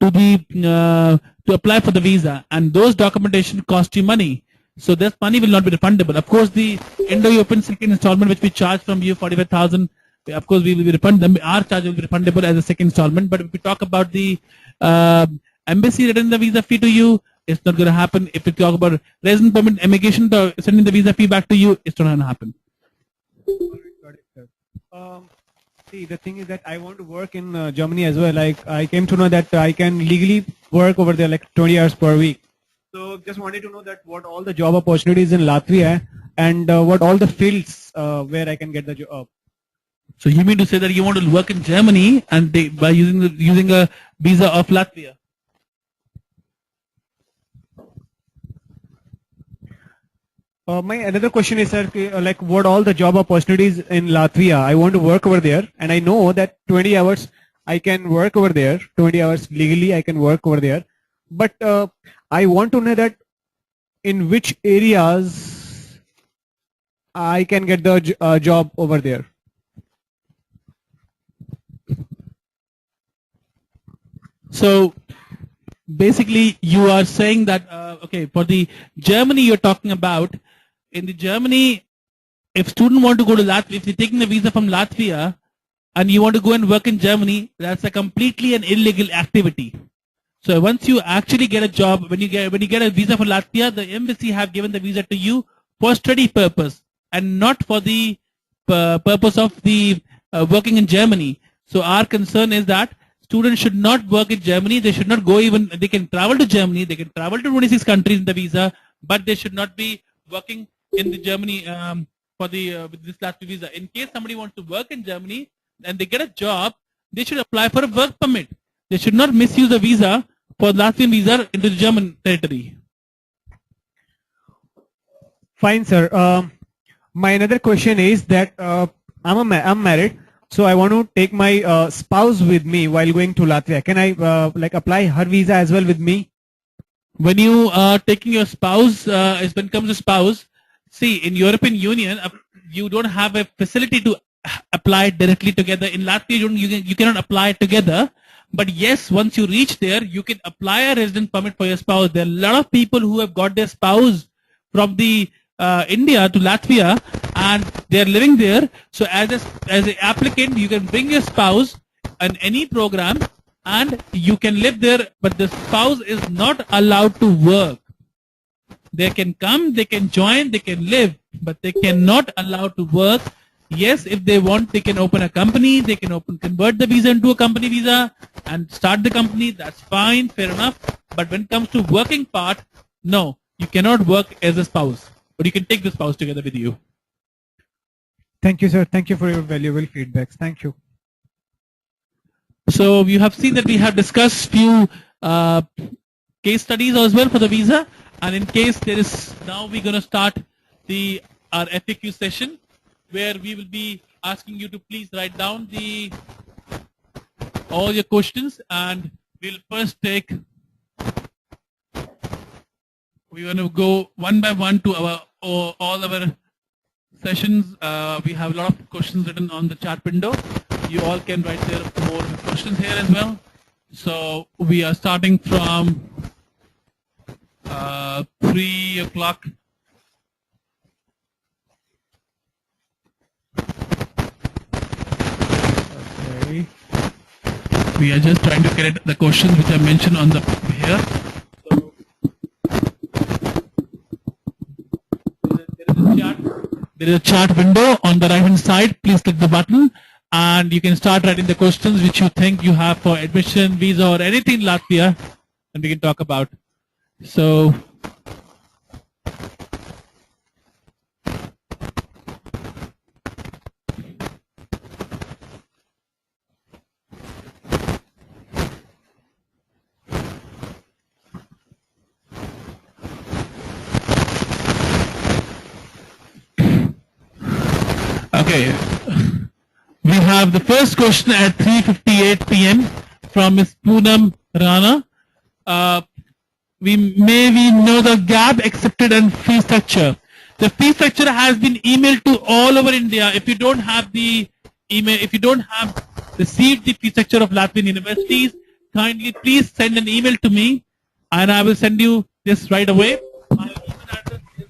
to to apply for the visa, and those documentation cost you money. So this money will not be refundable. Of course, the Indo-European second installment, which we charge from you 45,000, of course we will be refundable. Our charge will be refundable as a second installment. But if we talk about the embassy returning the visa fee to you, it's not going to happen. If we talk about resident permit, immigration sending the visa fee back to you, it's not going to happen. Got it, sir. See, the thing is that I want to work in Germany as well. Like I came to know that I can legally work over there like 20 hours per week. So just wanted to know that what all the job opportunities in Latvia and what all the fields where I can get the job. So you mean to say that you want to work in Germany and by using a visa of Latvia? My another question is, sir, like what all the job opportunities in Latvia? I want to work over there, and I know that 20 hours I can work over there. 20 hours legally I can work over there, but I want to know that in which areas I can get the job over there. So basically, you are saying that okay, for the Germany you're talking about. In the Germany, if student want to go to Latvia, if you're taking the visa from Latvia and you want to go and work in Germany, that's a completely an illegal activity. So once you actually get a job, when you get a visa for Latvia, the embassy have given the visa to you for study purpose and not for the purpose of the working in Germany. So our concern is that students should not work in Germany. They should not go even. They can travel to Germany. They can travel to 26 countries in the visa, but they should not be working in the Germany for the with this Latvia visa. In case somebody wants to work in Germany and they get a job, they should apply for a work permit. They should not misuse the visa for Latvian visa into the German territory. Fine, sir. My another question is that I'm married, so I want to take my spouse with me while going to Latvia. Can I like apply her visa as well with me? When you are taking your spouse, when it comes to spouse, see, in European Union, you don't have a facility to apply directly together. In Latvia, you cannot apply together. But yes, once you reach there, you can apply a residence permit for your spouse. There are a lot of people who have got their spouse from the India to Latvia, and they are living there. So as an applicant, you can bring your spouse in any program, and you can live there. But the spouse is not allowed to work. They can come, they can join, they can live, but they cannot allow to work. Yes, if they want, they can open a company, they can convert the visa into a company visa and start the company. That's fine, fair enough. But when it comes to working part, no, you cannot work as a spouse, but you can take the spouse together with you. Thank you, sir. Thank you for your valuable feedbacks. Thank you. So you have seen that we have discussed few case studies as well for the visa. And in case there is, now we're going to start our FAQ session, where we will be asking you to please write down all your questions, and we'll first we're going to go one by one to all our sessions. We have a lot of questions written on the chat window. You all can write there more questions here as well. So we are starting from 3 o'clock. Okay. We are just trying to get the questions which are mentioned on the here. So there is a chat window on the right hand side. Please click the button, and you can start writing the questions which you think you have for admission, visa, or anything in Latvia, and we can talk about. So okay, we have the first question at 3:58 p.m. from Ms. Poonam Rana. We know the gap accepted and fee structure. The fee structure has been emailed to all over India. If you don't have the email, if you don't have received the fee structure of Latvian universities, kindly please send an email to me, and I will send you this right away. My email address is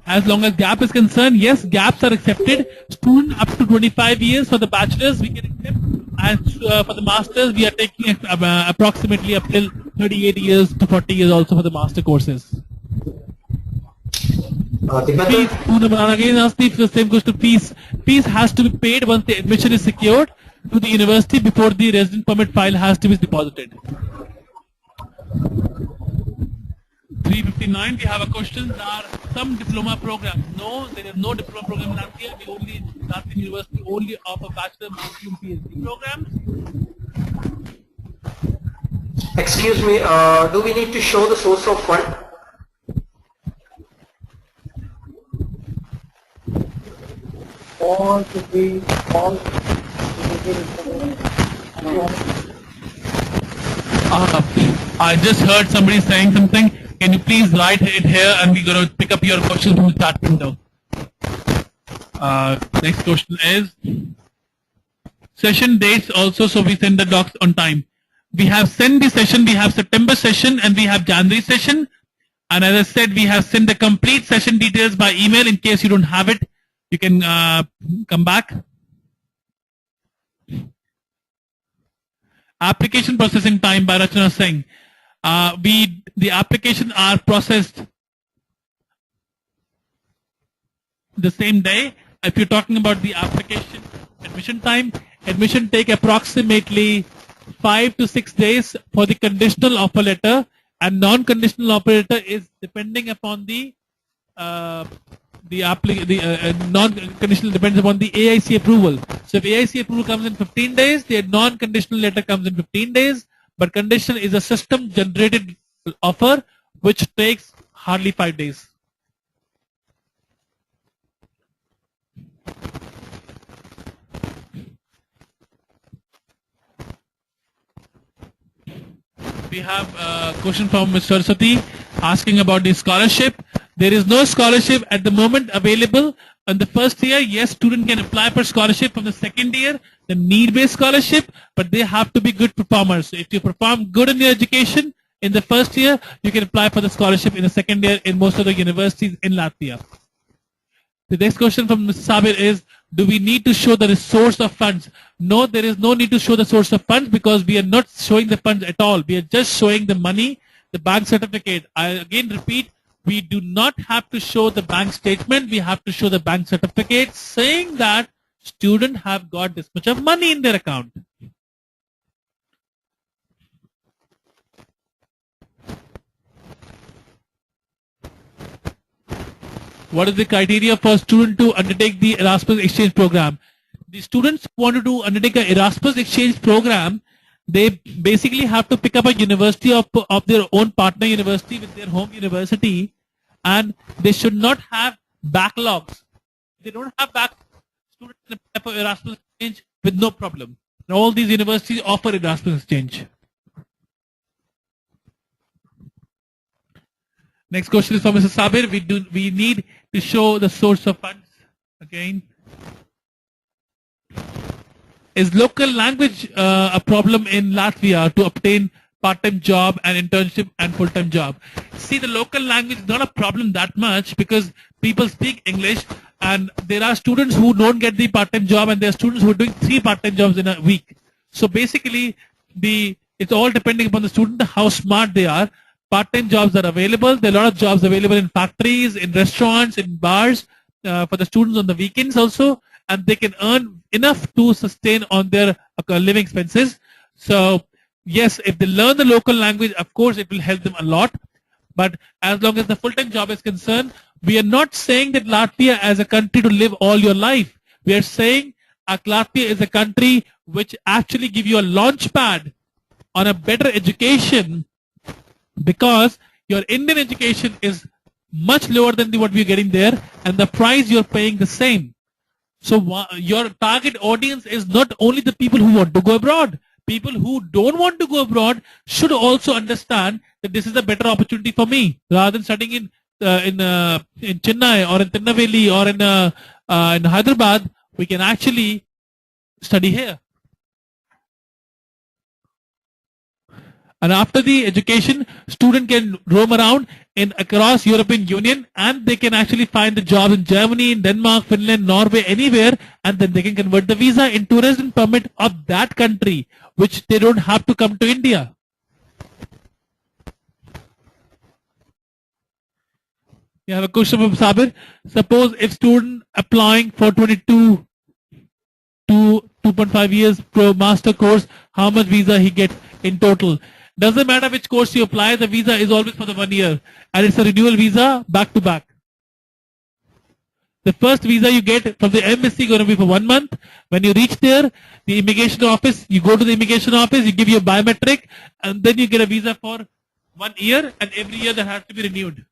as long as gap is concerned, yes, gaps are accepted. Student up to 25 years for the bachelor's we can accept, and for the masters we are taking approximately up till 38 years to 40 years also for the master courses. Fees, again asked the same question. Fees has to be paid once the admission is secured to the university before the resident permit file has to be deposited. 3:59. We have a question. There are some diploma programs. No, there is no diploma program in Latvia. Latvian University only offer bachelor, master, and PhD programs. Excuse me. Do we need to show the source of fund? All to be all. I just heard somebody saying something. Can you please write it here, and we're going to pick up your questions from the chat window. Next question is session dates also, so we send the docs on time. We have sent the session. We have September session and we have January session. And as I said, we have sent the complete session details by email. In case you don't have it, you can come back. Application processing time by Rachana Singh. The applications are processed the same day. If you're talking about the application admission time, admission take approximately 5 to 6 days for the conditional offer letter, and non-conditional offer letter is depending upon the non-conditional depends upon the AIC approval. So if AIC approval comes in 15 days, the non-conditional letter comes in 15 days, but conditional is a system generated offer which takes hardly 5 days. We have a question from Mr. Saraswati asking about the scholarship. There is no scholarship at the moment available in the first year. Yes, student can apply for scholarship from the second year, the need-based scholarship, but they have to be good performers. So if you perform good in your education in the first year, you can apply for the scholarship in the second year in most of the universities in Latvia. The next question from Mr. Sabir is, do we need to show the source of funds? No, there is no need to show the source of funds because we are not showing the funds at all. We are just showing the money, the bank certificate. I again repeat, we do not have to show the bank statement. We have to show the bank certificate saying that students have got this much of money in their account. What is the criteria for a student to undertake the Erasmus exchange program? The students who want to undertake an Erasmus exchange program, they basically have to pick up a university of their own partner university with their home university, and they should not have backlogs. They don't have students can apply for Erasmus exchange with no problem. And all these universities offer Erasmus exchange. Next question is from Mr. Sabir. We need to show the source of funds again. Is local language a problem in Latvia to obtain part-time job and internship and full-time job? See, the local language is not a problem that much because people speak English, and there are students who don't get the part-time job, and there are students who are doing 3 part-time jobs in a week. So basically, it's all depending upon the student, how smart they are. Part-time jobs are available. There are a lot of jobs available in factories, in restaurants, in bars, for the students on the weekends also, and they can earn enough to sustain on their living expenses. So yes, if they learn the local language, of course it will help them a lot. But as long as the full-time job is concerned, we are not saying that Latvia as a country to live all your life. We are saying Latvia is a country which actually give you a launch pad on a better education, because your Indian education is much lower than what we're getting there, and the price you're paying the same. So your target audience is not only the people who want to go abroad. People who don't want to go abroad should also understand that this is a better opportunity for me. Rather than studying in Chennai or in Tirunelveli or in Hyderabad, we can actually study here. And after the education, student can roam around across European Union, and they can actually find a job in Germany, in Denmark, Finland, Norway, anywhere, and then they can convert the visa into resident permit of that country, which they don't have to come to India. You have a question from Sabir. Suppose if student applying for 22 to 2.5 years pro master course, how much visa he gets in total? Doesn't matter which course you apply, the visa is always for the 1 year, and it's a renewal visa back to back. The first visa you get from the embassy going to be for 1 month. When you reach there, the immigration office, you go to the immigration office, you give your biometric, and then you get a visa for 1 year, and every year that has to be renewed.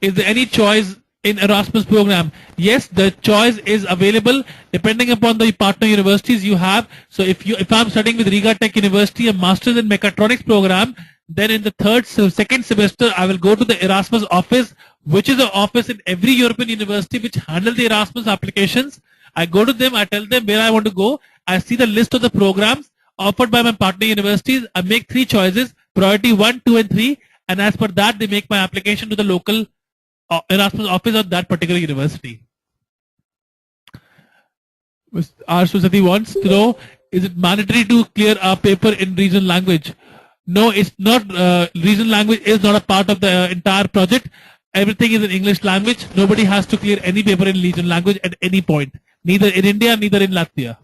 Is there any choice in Erasmus program? Yes, the choice is available depending upon the partner universities you have. So if I'm studying with Riga Tech University, a master's in mechatronics program, then in the second semester I will go to the Erasmus office, which is an office in every European university which handle the Erasmus applications. I go to them, I tell them where I want to go, I see the list of the programs offered by my partner universities, I make 3 choices, priority 1, 2 and 3, and as per that they make my application to the local Erasmus office of that particular university. R. Susati wants to know, is it mandatory to clear a paper in regional language? No, it's not. Regional language is not a part of the entire project. Everything is in English language. Nobody has to clear any paper in regional language at any point. Neither in India, neither in Latvia.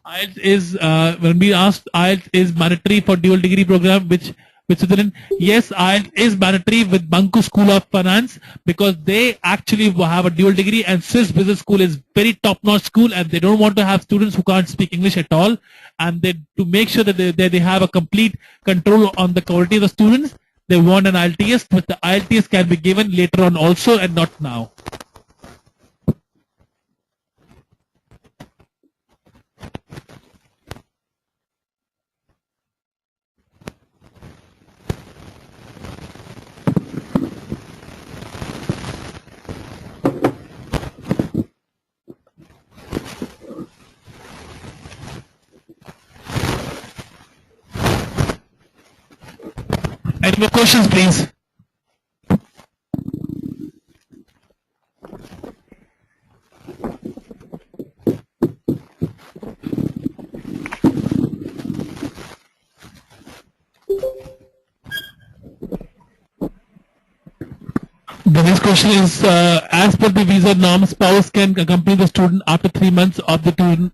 IELTS is, when we asked, IELTS is mandatory for dual degree program, which Switzerland. Yes, IELTS is mandatory with Banku School of Finance because they actually have a dual degree, and Swiss Business School is very top-notch school, and they don't want to have students who can't speak English at all, and to make sure that they have a complete control on the quality of the students, they want an IELTS, but the IELTS can be given later on also and not now. Any more questions, please? The next question is, as per the visa norm, spouse can accompany the student after 3 months of the student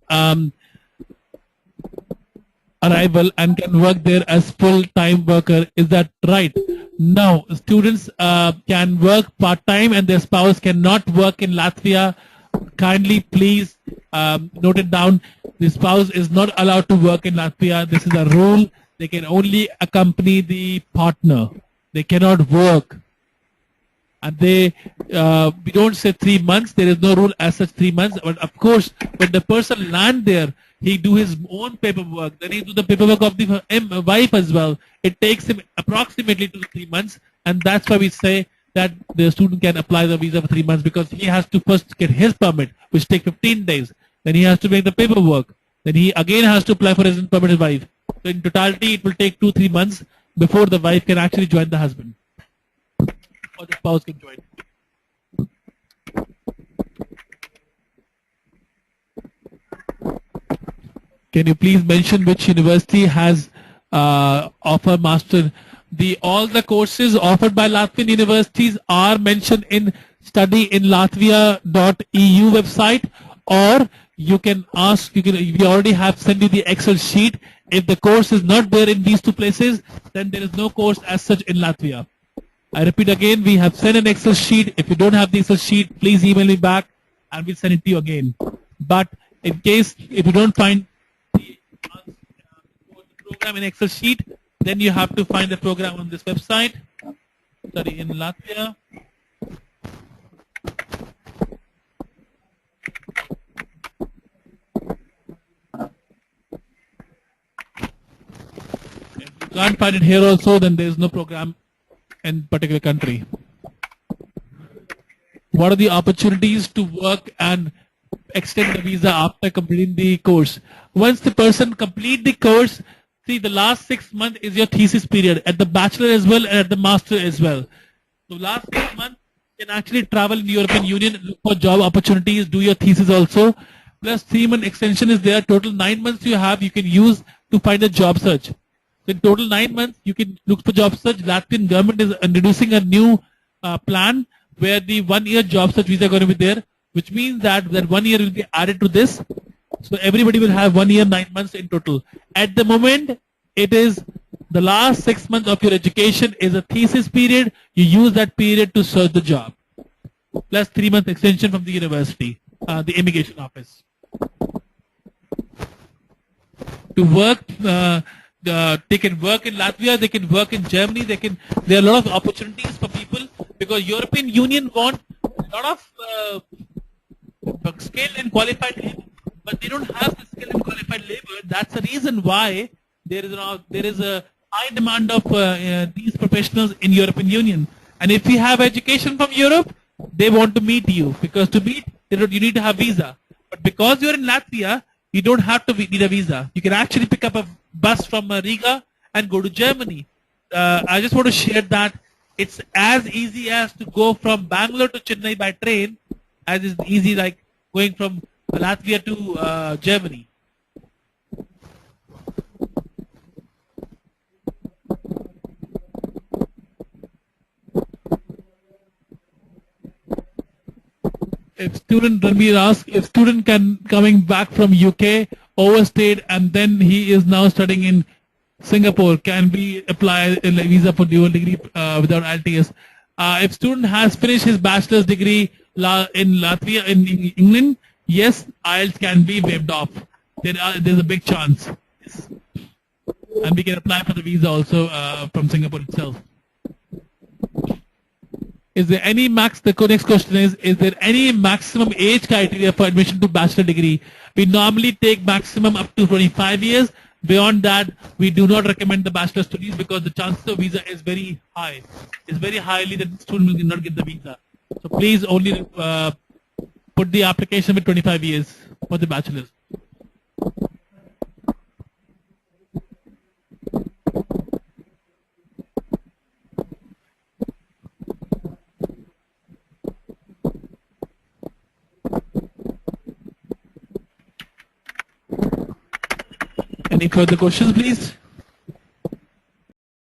arrival and can work there as full-time worker. Is that right? No, students can work part-time and their spouse cannot work in Latvia. Kindly please note it down. The spouse is not allowed to work in Latvia. This is a rule. They can only accompany the partner. They cannot work. And they, we don't say 3 months. There is no rule as such 3 months. But of course, when the person land there, he do his own paperwork. Then he do the paperwork of the wife as well. It takes him approximately 2 to 3 months. And that's why we say that the student can apply the visa for 3 months, because he has to first get his permit, which takes 15 days. Then he has to make the paperwork. Then he again has to apply for his permanent wife. So in totality, it will take 2-3 months before the wife can actually join the husband, or the spouse can join. Can you please mention which university has offer master? All the courses offered by Latvian universities are mentioned in studyinlatvia.eu website, or you can ask, we already have sent you the Excel sheet. If the course is not there in these two places, then there is no course as such in Latvia. I repeat again, we have sent an Excel sheet. If you don't have the Excel sheet, please email me back and we'll send it to you again. But in case, if you don't find the program in Excel sheet, then you have to find the program on this website, Study in Latvia. If you can't find it here also, then there is no program in particular country. What are the opportunities to work and extend the visa after completing the course? Once the person complete the course, see, the last 6 months is your thesis period at the bachelor as well and at the master as well. So last 6 months you can actually travel in the European Union, look for job opportunities, do your thesis also. Plus 3 month extension is there. Total 9 months you have, you can use to find a job search. So in total 9 months, you can look for job search. Latvian government is introducing a new plan where the 1 year job search visa is going to be there, which means that 1 year will be added to this. So everybody will have 1 year, 9 months in total. At the moment, it is the last 6 months of your education is a thesis period. You use that period to search the job. Plus 3 month extension from the university, the immigration office. To work, they can work in Latvia, they can work in Germany, there are a lot of opportunities for people, because European Union want a lot of skilled and qualified labor, but they don't have the skilled and qualified labor. That's the reason why there is a high demand of these professionals in European Union. And if you have education from Europe, they want to meet you, because to meet, you need to have visa. But because you're in Latvia, you don't have to need a visa. You can actually pick up a bus from Riga and go to Germany. I just want to share that it's as easy as to go from Bangalore to Chennai by train, as is easy like going from Latvia to Germany. If student, Ranveer asked, if student coming back from UK, overstayed, and then he is now studying in Singapore, can we apply a visa for dual degree without IELTS? If student has finished his bachelor's degree in Latvia, in England, yes, IELTS can be waived off. There's a big chance. Yes. And we can apply for the visa also from Singapore itself. Is there any the next question is there any maximum age criteria for admission to bachelor degree? We normally take maximum up to 25 years. Beyond that, we do not recommend the bachelor studies because the chances of visa is very high. It's very highly that the student will not get the visa. So please only put the application with 25 years for the bachelor's. Any further questions, please?